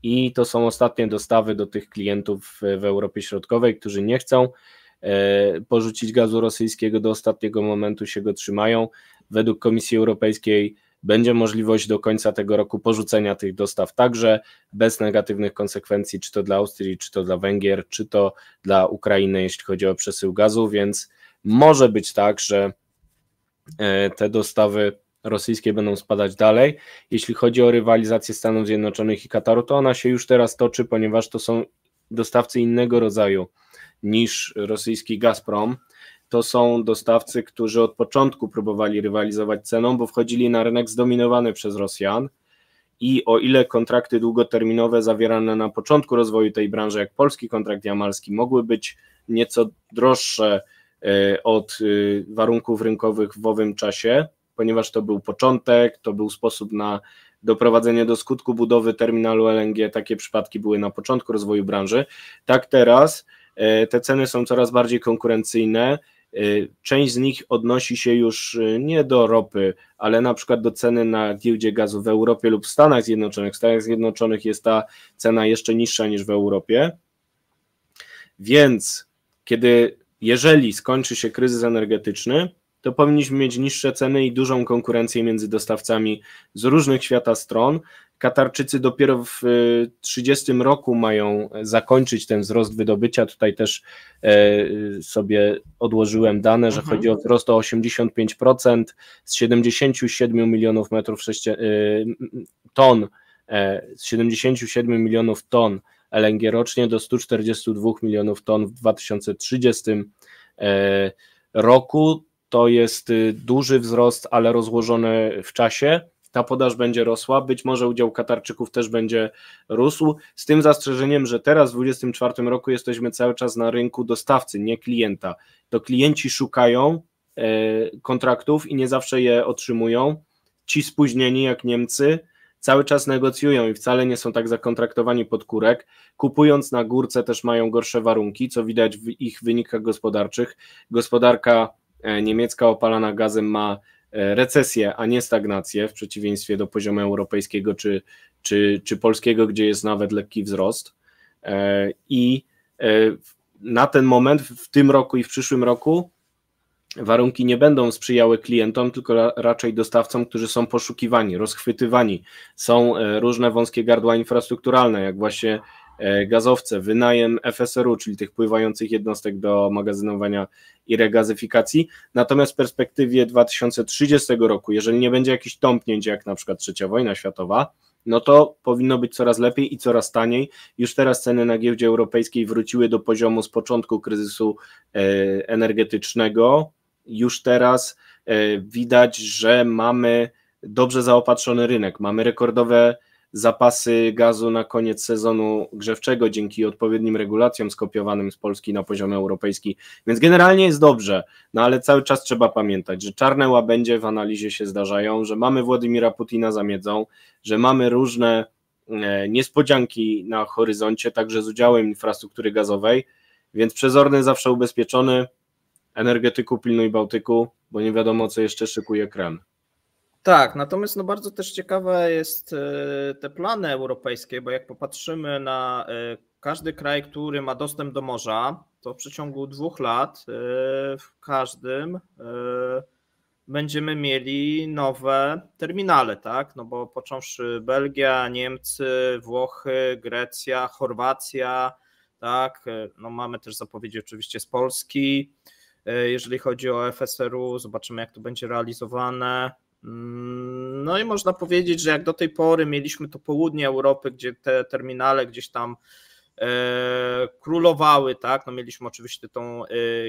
I to są ostatnie dostawy do tych klientów w Europie Środkowej, którzy nie chcą porzucić gazu rosyjskiego, do ostatniego momentu się go trzymają. Według Komisji Europejskiej będzie możliwość do końca tego roku porzucenia tych dostaw także bez negatywnych konsekwencji, czy to dla Austrii, czy to dla Węgier, czy to dla Ukrainy, jeśli chodzi o przesył gazu, więc może być tak, że te dostawy rosyjskie będą spadać dalej. Jeśli chodzi o rywalizację Stanów Zjednoczonych i Kataru, to ona się już teraz toczy, ponieważ to są dostawcy innego rodzaju niż rosyjski Gazprom. To są dostawcy, którzy od początku próbowali rywalizować ceną, bo wchodzili na rynek zdominowany przez Rosjan i o ile kontrakty długoterminowe zawierane na początku rozwoju tej branży, jak polski kontrakt jamalski, mogły być nieco droższe od warunków rynkowych w owym czasie, ponieważ to był początek, to był sposób na doprowadzenie do skutku budowy terminalu LNG, takie przypadki były na początku rozwoju branży. Tak teraz te ceny są coraz bardziej konkurencyjne, część z nich odnosi się już nie do ropy, ale na przykład do ceny na giełdzie gazu w Europie lub w Stanach Zjednoczonych. W Stanach Zjednoczonych jest ta cena jeszcze niższa niż w Europie, więc jeżeli skończy się kryzys energetyczny, to powinniśmy mieć niższe ceny i dużą konkurencję między dostawcami z różnych świata stron. Katarczycy dopiero w 30 roku mają zakończyć ten wzrost wydobycia. Tutaj też sobie odłożyłem dane, że chodzi o wzrost o 85% z 77 milionów metrów ton, z 77 milionów ton LNG rocznie do 142 milionów ton w 2030 roku. To jest duży wzrost, ale rozłożony w czasie. Ta podaż będzie rosła, być może udział Katarczyków też będzie rósł, z tym zastrzeżeniem, że teraz w 2024 roku jesteśmy cały czas na rynku dostawcy, nie klienta. To klienci szukają kontraktów i nie zawsze je otrzymują. Ci spóźnieni jak Niemcy cały czas negocjują i wcale nie są tak zakontraktowani pod kurek. Kupując na górce też mają gorsze warunki, co widać w ich wynikach gospodarczych. Gospodarka niemiecka opalana gazem ma recesję, a nie stagnację, w przeciwieństwie do poziomu europejskiego czy polskiego, gdzie jest nawet lekki wzrost. I na ten moment, w tym roku i w przyszłym roku, warunki nie będą sprzyjały klientom, tylko raczej dostawcom, którzy są poszukiwani, rozchwytywani. Są różne wąskie gardła infrastrukturalne, jak właśnie gazowce, wynajem FSRU, czyli tych pływających jednostek do magazynowania i regazyfikacji. Natomiast w perspektywie 2030 roku, jeżeli nie będzie jakichś tąpnięć, jak na przykład III wojna światowa, no to powinno być coraz lepiej i coraz taniej. Już teraz ceny na giełdzie europejskiej wróciły do poziomu z początku kryzysu energetycznego. Już teraz widać, że mamy dobrze zaopatrzony rynek, mamy rekordowe zapasy gazu na koniec sezonu grzewczego dzięki odpowiednim regulacjom skopiowanym z Polski na poziom europejski, więc generalnie jest dobrze, no ale cały czas trzeba pamiętać, że czarne łabędzie w analizie się zdarzają, że mamy Władimira Putina za miedzą, że mamy różne niespodzianki na horyzoncie, także z udziałem infrastruktury gazowej, więc przezorny zawsze ubezpieczony, energetyku pilnuj Bałtyku, bo nie wiadomo co jeszcze szykuje Kreml. Tak, natomiast no bardzo też ciekawe jest te plany europejskie, bo jak popatrzymy na każdy kraj, który ma dostęp do morza, to w przeciągu 2 lat w każdym będziemy mieli nowe terminale, tak? No bo począwszy Belgia, Niemcy, Włochy, Grecja, Chorwacja, tak? No mamy też zapowiedzi oczywiście z Polski. Jeżeli chodzi o FSRU, zobaczymy jak to będzie realizowane. No i można powiedzieć, że jak do tej pory mieliśmy to południe Europy, gdzie te terminale gdzieś tam królowały, tak, no mieliśmy oczywiście tą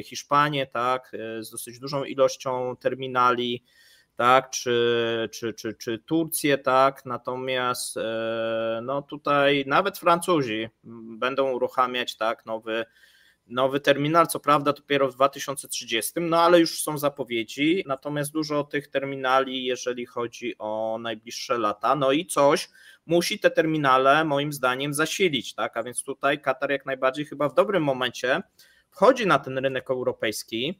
Hiszpanię, tak, z dosyć dużą ilością terminali, tak, czy Turcję, tak, natomiast no tutaj nawet Francuzi będą uruchamiać, tak, nowy terminal, co prawda dopiero w 2030, no ale już są zapowiedzi, natomiast dużo tych terminali, jeżeli chodzi o najbliższe lata, no i coś musi te terminale moim zdaniem zasilić, tak, a więc tutaj Katar jak najbardziej chyba w dobrym momencie wchodzi na ten rynek europejski,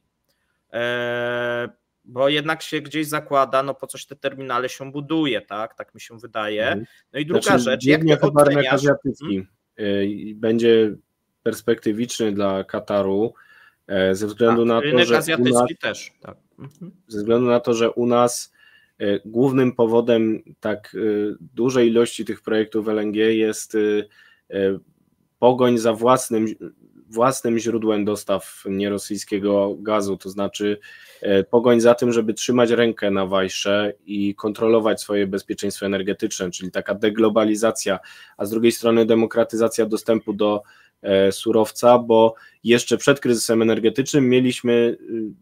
bo jednak się gdzieś zakłada, no po coś te terminale się buduje, tak mi się wydaje. No i druga rzecz, jak ty oceniasz? Będzie perspektywiczny dla Kataru ze względu na to, że azjatycki też, tak. Ze względu na to, że u nas głównym powodem tak dużej ilości tych projektów LNG jest pogoń za własnym źródłem dostaw nierosyjskiego gazu, to znaczy pogoń za tym, żeby trzymać rękę na wajsze i kontrolować swoje bezpieczeństwo energetyczne, czyli taka deglobalizacja, a z drugiej strony demokratyzacja dostępu do surowca, bo jeszcze przed kryzysem energetycznym mieliśmy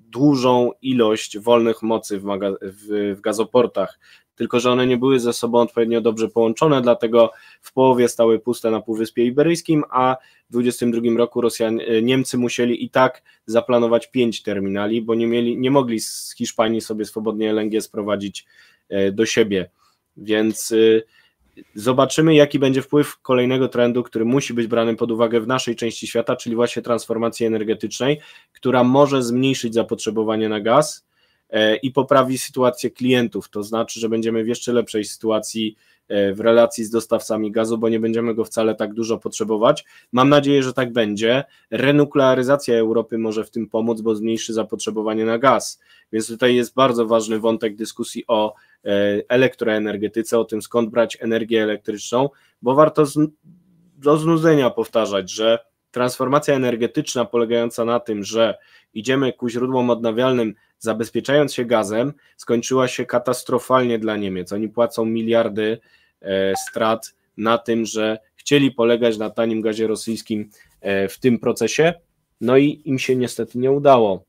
dużą ilość wolnych mocy w gazoportach. tylko że one nie były ze sobą odpowiednio dobrze połączone, dlatego w połowie stały puste na Półwyspie Iberyjskim, a w 2022 roku Niemcy musieli i tak zaplanować 5 terminali, bo nie mogli z Hiszpanii sobie swobodnie LNG sprowadzić do siebie, więc zobaczymy, jaki będzie wpływ kolejnego trendu, który musi być brany pod uwagę w naszej części świata, czyli właśnie transformacji energetycznej, która może zmniejszyć zapotrzebowanie na gaz i poprawi sytuację klientów, to znaczy, że będziemy w jeszcze lepszej sytuacji w relacji z dostawcami gazu, bo nie będziemy go wcale tak dużo potrzebować. Mam nadzieję, że tak będzie. Renuklearyzacja Europy może w tym pomóc, bo zmniejszy zapotrzebowanie na gaz, więc tutaj jest bardzo ważny wątek dyskusji o elektroenergetyce, o tym, skąd brać energię elektryczną, bo warto do znudzenia powtarzać, że transformacja energetyczna polegająca na tym, że idziemy ku źródłom odnawialnym, zabezpieczając się gazem, skończyła się katastrofalnie dla Niemiec. Oni płacą miliardy strat na tym, że chcieli polegać na tanim gazie rosyjskim w tym procesie, no i im się niestety nie udało.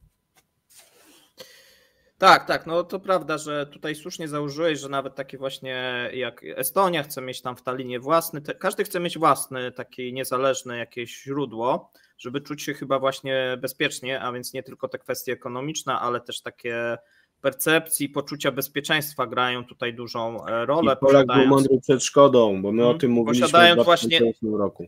Tak, no to prawda, że tutaj słusznie założyłeś, że nawet takie właśnie jak Estonia chce mieć tam w Tallinie własny, każdy chce mieć własny, takie niezależne jakieś źródło, żeby czuć się chyba właśnie bezpiecznie, a więc nie tylko te kwestie ekonomiczne, ale też takie percepcji, poczucia bezpieczeństwa grają tutaj dużą rolę. I Polak był mądry przed szkodą, bo my o tym mówiliśmy w 2008 roku.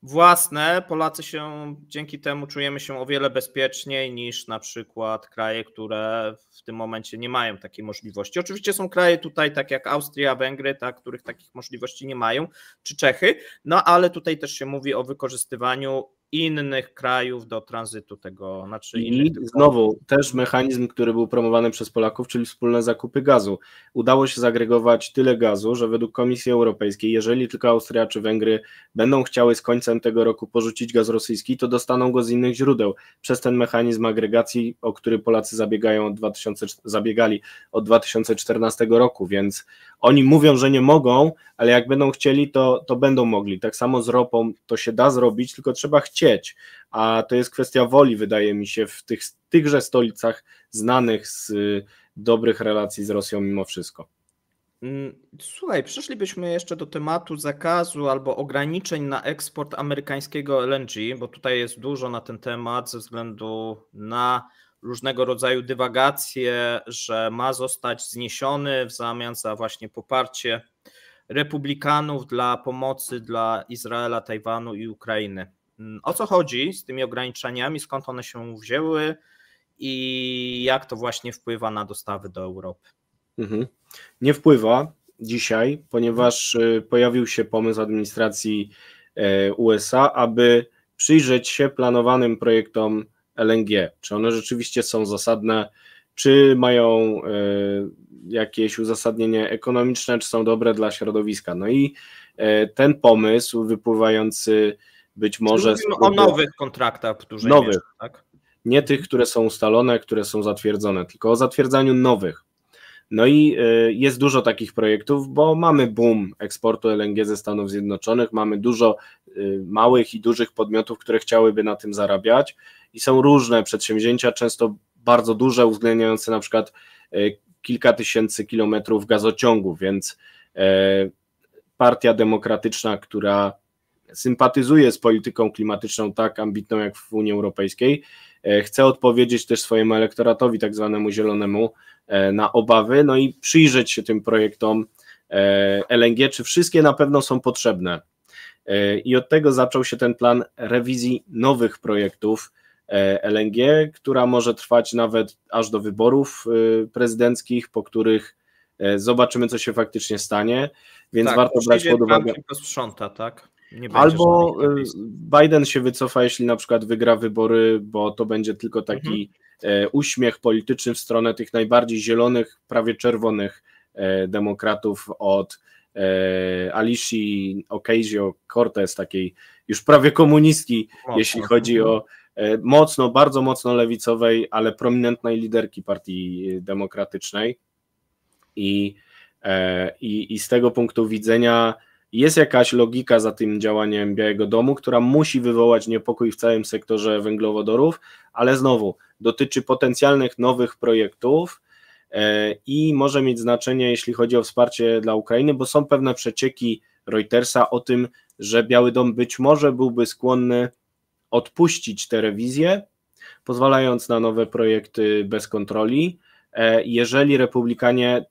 Własne, Polacy się dzięki temu czujemy się o wiele bezpieczniej niż na przykład kraje, które w tym momencie nie mają takiej możliwości. Oczywiście są kraje tutaj, tak jak Austria, Węgry, tak, których takich możliwości nie mają, czy Czechy, no ale tutaj też się mówi o wykorzystywaniu innych krajów do tranzytu tego. I znowu też mechanizm, który był promowany przez Polaków, czyli wspólne zakupy gazu. Udało się zagregować tyle gazu, że według Komisji Europejskiej, jeżeli tylko Austria czy Węgry będą chciały z końcem tego roku porzucić gaz rosyjski, to dostaną go z innych źródeł. Przez ten mechanizm agregacji, o który Polacy zabiegali od 2014 roku, więc oni mówią, że nie mogą, ale jak będą chcieli, to będą mogli. Tak samo z ropą to się da zrobić, tylko trzeba chcieć, a to jest kwestia woli, wydaje mi się, w tychże stolicach znanych z dobrych relacji z Rosją mimo wszystko. Słuchaj, przeszlibyśmy jeszcze do tematu zakazu albo ograniczeń na eksport amerykańskiego LNG, bo tutaj jest dużo na ten temat ze względu na różnego rodzaju dywagacje, że ma zostać zniesiony w zamian za właśnie poparcie republikanów dla pomocy dla Izraela, Tajwanu i Ukrainy. O co chodzi z tymi ograniczeniami, skąd one się wzięły i jak to właśnie wpływa na dostawy do Europy? Nie wpływa dzisiaj, ponieważ pojawił się pomysł administracji USA, aby przyjrzeć się planowanym projektom LNG. Czy one rzeczywiście są zasadne, czy mają jakieś uzasadnienie ekonomiczne, czy są dobre dla środowiska. No i ten pomysł wypływający być może... Mówimy o nowych kontraktach w dużej mierze, tak? Nie tych, które są ustalone, które są zatwierdzone, tylko o zatwierdzaniu nowych. No i jest dużo takich projektów, bo mamy boom eksportu LNG ze Stanów Zjednoczonych, mamy dużo małych i dużych podmiotów, które chciałyby na tym zarabiać i są różne przedsięwzięcia, często bardzo duże, uwzględniające na przykład kilka tysięcy kilometrów gazociągu, więc Partia Demokratyczna, która sympatyzuje z polityką klimatyczną tak ambitną jak w Unii Europejskiej, chce odpowiedzieć też swojemu elektoratowi tak zwanemu zielonemu na obawy, no i przyjrzeć się tym projektom LNG, czy wszystkie na pewno są potrzebne. I od tego zaczął się ten plan rewizji nowych projektów LNG, która może trwać nawet aż do wyborów prezydenckich, po których zobaczymy, co się faktycznie stanie, więc tak, warto brać pod uwagę. Posprząta, tak? Albo Biden się wycofa, jeśli na przykład wygra wybory, bo to będzie tylko taki uśmiech polityczny w stronę tych najbardziej zielonych, prawie czerwonych demokratów od Alicji Ocasio-Cortez, takiej już prawie komunistki, jeśli chodzi o bardzo mocno lewicowej, ale prominentnej liderki Partii Demokratycznej i z tego punktu widzenia jest jakaś logika za tym działaniem Białego Domu, która musi wywołać niepokój w całym sektorze węglowodorów, ale znowu dotyczy potencjalnych nowych projektów i może mieć znaczenie, jeśli chodzi o wsparcie dla Ukrainy, bo są pewne przecieki Reutersa o tym, że Biały Dom być może byłby skłonny odpuścić te rewizje, pozwalając na nowe projekty bez kontroli, jeżeli Republikanie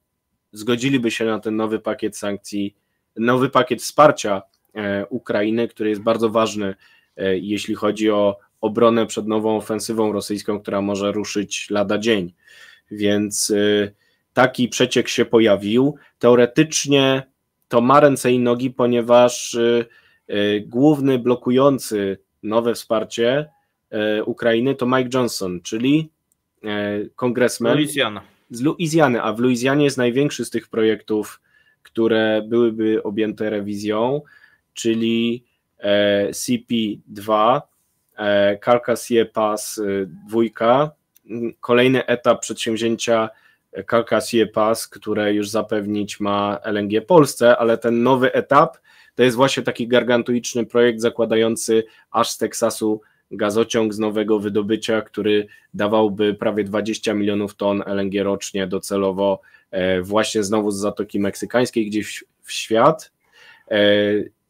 zgodziliby się na ten nowy pakiet sankcji, nowy pakiet wsparcia Ukrainy, który jest bardzo ważny, jeśli chodzi o obronę przed nową ofensywą rosyjską, która może ruszyć lada dzień. Więc taki przeciek się pojawił. Teoretycznie to ma ręce i nogi, ponieważ główny blokujący nowe wsparcie Ukrainy to Mike Johnson, czyli kongresmen z Luizjany, a w Luizjanie jest największy z tych projektów, które byłyby objęte rewizją, czyli CP2, Calcasieu Pass 2, kolejny etap przedsięwzięcia Calcasieu Pass, które już zapewnić ma LNG Polsce, ale ten nowy etap to jest właśnie taki gargantuiczny projekt zakładający aż z Teksasu gazociąg z nowego wydobycia, który dawałby prawie 20 milionów ton LNG rocznie docelowo właśnie znowu z Zatoki Meksykańskiej gdzieś w świat.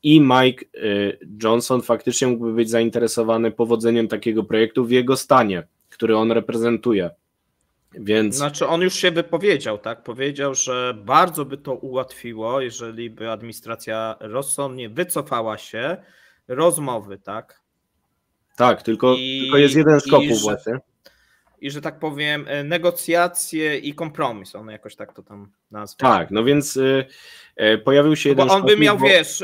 I Mike Johnson faktycznie mógłby być zainteresowany powodzeniem takiego projektu w jego stanie, który on reprezentuje. Więc... Znaczy on już się wypowiedział, tak? Powiedział, że bardzo by to ułatwiło, jeżeli by administracja rozsądnie wycofała się rozmowy, tak? Tak, tylko jest jeden z kopów właśnie. I że tak powiem, negocjacje i kompromis, on jakoś tak to tam nazwał. Tak, no więc pojawił się jeden bo on by miał, wiesz,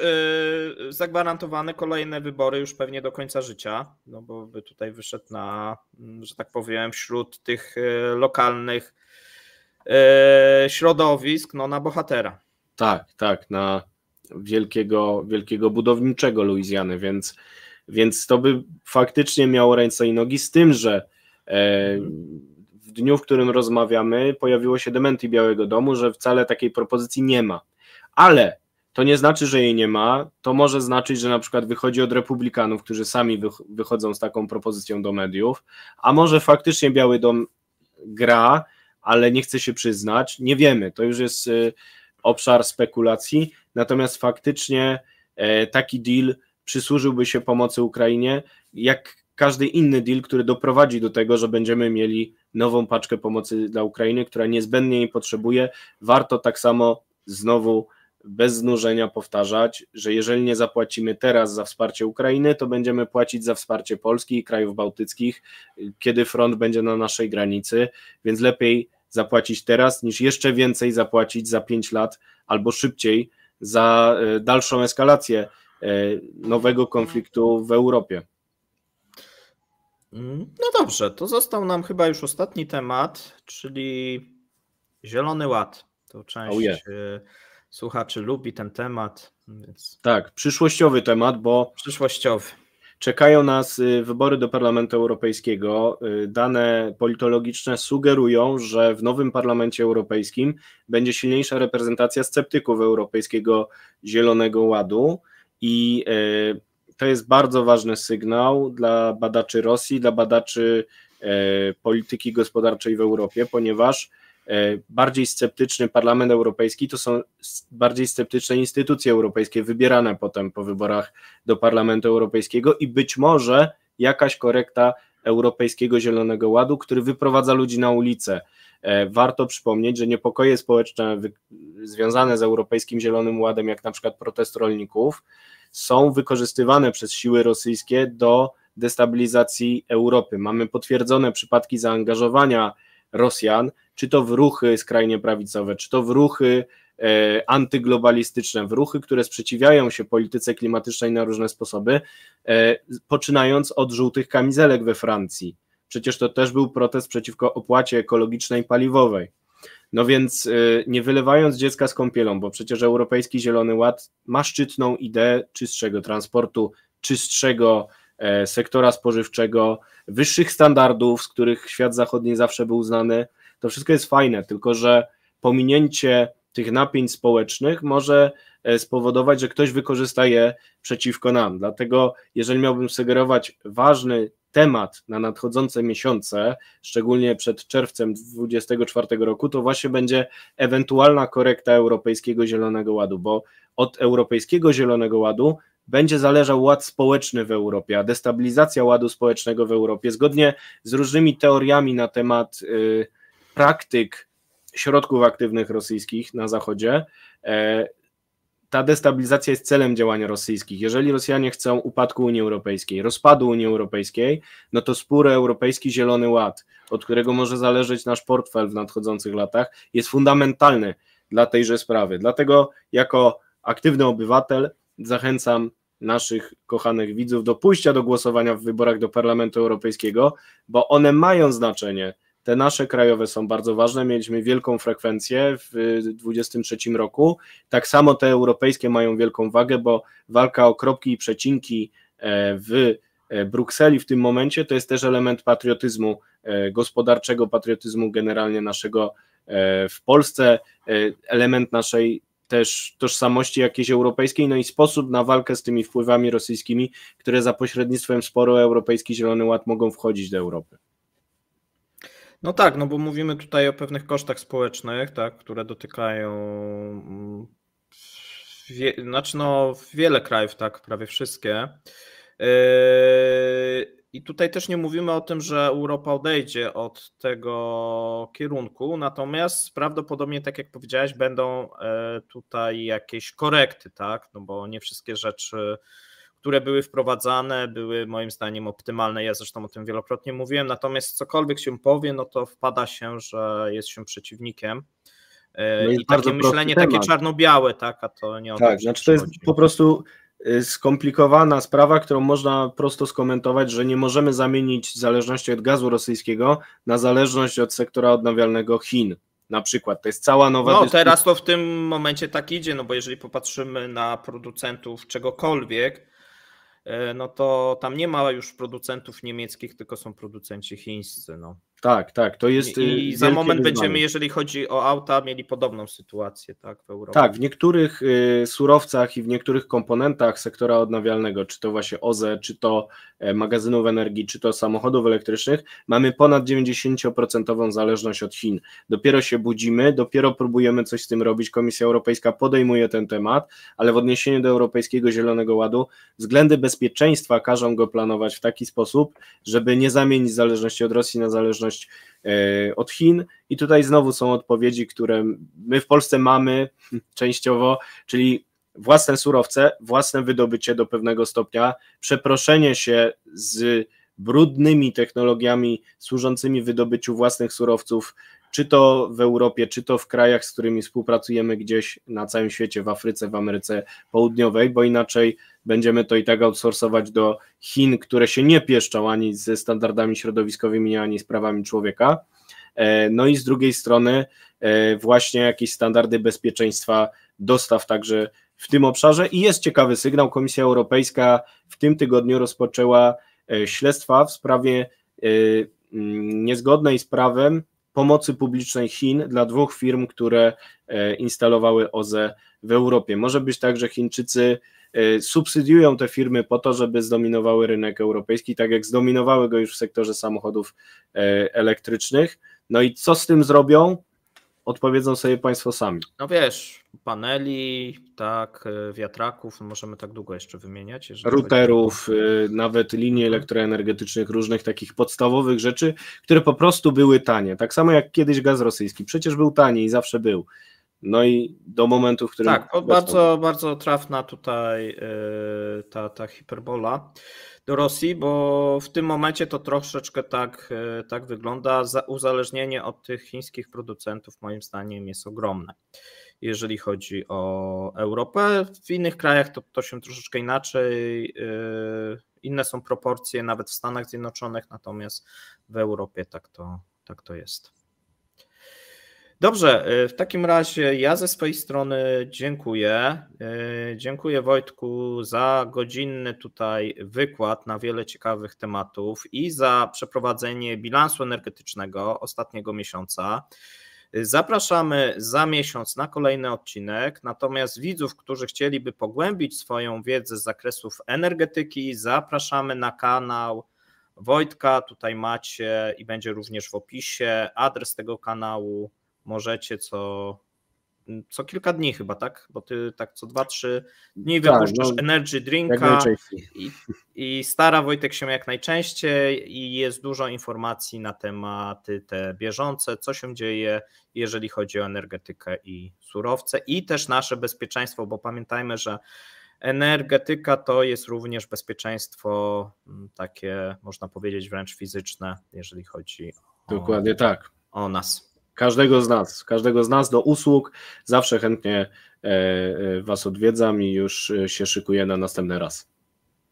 zagwarantowane kolejne wybory już pewnie do końca życia, no bo by tutaj wyszedł na, że tak powiem, wśród tych lokalnych środowisk, no na bohatera. Tak, na wielkiego budowniczego Luizjany, więc to by faktycznie miało ręce i nogi, z tym, że w dniu, w którym rozmawiamy, pojawiło się dementi Białego Domu, że wcale takiej propozycji nie ma. Ale to nie znaczy, że jej nie ma, to może znaczyć, że na przykład wychodzi od republikanów, którzy sami wychodzą z taką propozycją do mediów, a może faktycznie Biały Dom gra, ale nie chce się przyznać, nie wiemy, to już jest obszar spekulacji, natomiast faktycznie taki deal przysłużyłby się pomocy Ukrainie, jak każdy inny deal, który doprowadzi do tego, że będziemy mieli nową paczkę pomocy dla Ukrainy, która niezbędnie jej potrzebuje. Warto tak samo znowu bez znużenia powtarzać, że jeżeli nie zapłacimy teraz za wsparcie Ukrainy, to będziemy płacić za wsparcie Polski i krajów bałtyckich, kiedy front będzie na naszej granicy, więc lepiej zapłacić teraz, niż jeszcze więcej zapłacić za 5 lat albo szybciej za dalszą eskalację nowego konfliktu w Europie. No dobrze, to został nam chyba już ostatni temat, czyli Zielony Ład. To część słuchaczy lubi ten temat. Więc... Tak, przyszłościowy temat, bo przyszłościowy. Czekają nas wybory do Parlamentu Europejskiego. Dane politologiczne sugerują, że w nowym Parlamencie Europejskim będzie silniejsza reprezentacja sceptyków Europejskiego Zielonego Ładu i to jest bardzo ważny sygnał dla badaczy Rosji, dla badaczy polityki gospodarczej w Europie, ponieważ bardziej sceptyczny Parlament Europejski to są bardziej sceptyczne instytucje europejskie wybierane potem po wyborach do Parlamentu Europejskiego i być może jakaś korekta Europejskiego Zielonego Ładu, który wyprowadza ludzi na ulicę. Warto przypomnieć, że niepokoje społeczne związane z Europejskim Zielonym Ładem, jak na przykład protest rolników, są wykorzystywane przez siły rosyjskie do destabilizacji Europy. Mamy potwierdzone przypadki zaangażowania Rosjan, czy to w ruchy skrajnie prawicowe, czy to w ruchy antyglobalistyczne, w ruchy, które sprzeciwiają się polityce klimatycznej na różne sposoby, poczynając od żółtych kamizelek we Francji. Przecież to też był protest przeciwko opłacie ekologicznej paliwowej. No więc nie wylewając dziecka z kąpielą, bo przecież Europejski Zielony Ład ma szczytną ideę czystszego transportu, czystszego sektora spożywczego, wyższych standardów, z których świat zachodni zawsze był znany. To wszystko jest fajne, tylko że pominięcie tych napięć społecznych może spowodować, że ktoś wykorzysta je przeciwko nam. Dlatego jeżeli miałbym sugerować ważny temat na nadchodzące miesiące, szczególnie przed czerwcem 2024 roku, to właśnie będzie ewentualna korekta Europejskiego Zielonego Ładu, bo od Europejskiego Zielonego Ładu będzie zależał ład społeczny w Europie, a destabilizacja ładu społecznego w Europie, zgodnie z różnymi teoriami na temat praktyk środków aktywnych rosyjskich na Zachodzie, ta destabilizacja jest celem działania rosyjskich. Jeżeli Rosjanie chcą upadku Unii Europejskiej, rozpadu Unii Europejskiej, no to spory Europejski Zielony Ład, od którego może zależeć nasz portfel w nadchodzących latach, jest fundamentalny dla tejże sprawy. Dlatego jako aktywny obywatel zachęcam naszych kochanych widzów do pójścia do głosowania w wyborach do Parlamentu Europejskiego, bo one mają znaczenie. Te nasze krajowe są bardzo ważne, mieliśmy wielką frekwencję w 2023 roku, tak samo te europejskie mają wielką wagę, bo walka o kropki i przecinki w Brukseli w tym momencie to jest też element patriotyzmu gospodarczego, patriotyzmu generalnie naszego w Polsce, element naszej też tożsamości jakiejś europejskiej, no i sposób na walkę z tymi wpływami rosyjskimi, które za pośrednictwem sporu Europejski Zielony Ład mogą wchodzić do Europy. No tak, no bo mówimy tutaj o pewnych kosztach społecznych, tak, które dotykają wiele krajów, tak, prawie wszystkie. I tutaj też nie mówimy o tym, że Europa odejdzie od tego kierunku, natomiast prawdopodobnie, tak jak powiedziałeś, będą tutaj jakieś korekty, tak, no bo nie wszystkie rzeczy, które były wprowadzane, były moim zdaniem optymalne, ja zresztą o tym wielokrotnie mówiłem, natomiast cokolwiek się powie, no to wpada się, że jest się przeciwnikiem. No i takie myślenie takie czarno-białe, tak, a to nie o tak, znaczy to jest po prostu skomplikowana sprawa, którą można prosto skomentować, że nie możemy zamienić zależności od gazu rosyjskiego na zależność od sektora odnawialnego Chin. Na przykład, to jest cała nowa dyskusja. Teraz to w tym momencie tak idzie, no bo jeżeli popatrzymy na producentów czegokolwiek, no to tam nie ma już producentów niemieckich, tylko są producenci chińscy. No. Tak, to jest. I za moment będziemy, jeżeli chodzi o auta, mieli podobną sytuację, tak, w Europie. Tak, w niektórych surowcach i w niektórych komponentach sektora odnawialnego, czy to właśnie OZE, czy to magazynów energii, czy to samochodów elektrycznych, mamy ponad 90% zależność od Chin. Dopiero się budzimy, dopiero próbujemy coś z tym robić. Komisja Europejska podejmuje ten temat, ale w odniesieniu do Europejskiego Zielonego Ładu względy bezpieczeństwa każą go planować w taki sposób, żeby nie zamienić zależności od Rosji na zależność od Chin i tutaj znowu są odpowiedzi, które my w Polsce mamy częściowo, czyli własne surowce, własne wydobycie do pewnego stopnia, przeproszenie się z brudnymi technologiami służącymi wydobyciu własnych surowców, czy to w Europie, czy to w krajach, z którymi współpracujemy gdzieś na całym świecie, w Afryce, w Ameryce Południowej, bo inaczej będziemy to i tak outsourcować do Chin, które się nie pieszczą ani ze standardami środowiskowymi, ani z prawami człowieka. No i z drugiej strony właśnie jakieś standardy bezpieczeństwa dostaw także w tym obszarze i jest ciekawy sygnał. Komisja Europejska w tym tygodniu rozpoczęła śledztwa w sprawie niezgodnej z prawem pomocy publicznej Chin dla 2 firm, które instalowały OZE w Europie. Może być tak, że Chińczycy subsydiują te firmy po to, żeby zdominowały rynek europejski, tak jak zdominowały go już w sektorze samochodów elektrycznych. No i co z tym zrobią? Odpowiedzą sobie Państwo sami. No wiesz, paneli, tak, wiatraków, możemy tak długo jeszcze wymieniać. Routerów, nawet linii elektroenergetycznych, różnych takich podstawowych rzeczy, które po prostu były tanie. Tak samo jak kiedyś gaz rosyjski, przecież był tani i zawsze był. No i do momentu, w którym... Tak, bardzo, bardzo trafna tutaj ta hiperbola do Rosji, bo w tym momencie to troszeczkę tak wygląda. Uzależnienie od tych chińskich producentów moim zdaniem jest ogromne, jeżeli chodzi o Europę. W innych krajach to się troszeczkę inaczej, inne są proporcje, nawet w Stanach Zjednoczonych, natomiast w Europie tak to jest. Dobrze, w takim razie ja ze swojej strony dziękuję. Dziękuję Wojtku za godzinny tutaj wykład na wiele ciekawych tematów i za przeprowadzenie bilansu energetycznego ostatniego miesiąca. Zapraszamy za miesiąc na kolejny odcinek, natomiast widzów, którzy chcieliby pogłębić swoją wiedzę z zakresów energetyki, zapraszamy na kanał Wojtka. Tutaj macie i będzie również w opisie adres tego kanału. Możecie co kilka dni chyba, tak? Bo ty tak co 2-3 dni wypuszczasz energy drinka i stara Wojtek się jak najczęściej i jest dużo informacji na tematy te bieżące, co się dzieje, jeżeli chodzi o energetykę i surowce i też nasze bezpieczeństwo, bo pamiętajmy, że energetyka to jest również bezpieczeństwo takie, można powiedzieć, wręcz fizyczne, jeżeli chodzi Dokładnie tak. O nas. Każdego z nas do usług. Zawsze chętnie Was odwiedzam i już się szykuję na następny raz.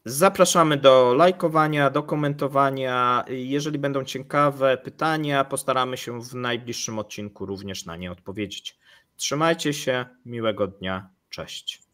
Zapraszamy do lajkowania, do komentowania. Jeżeli będą ciekawe pytania, postaramy się w najbliższym odcinku również na nie odpowiedzieć. Trzymajcie się, miłego dnia, cześć.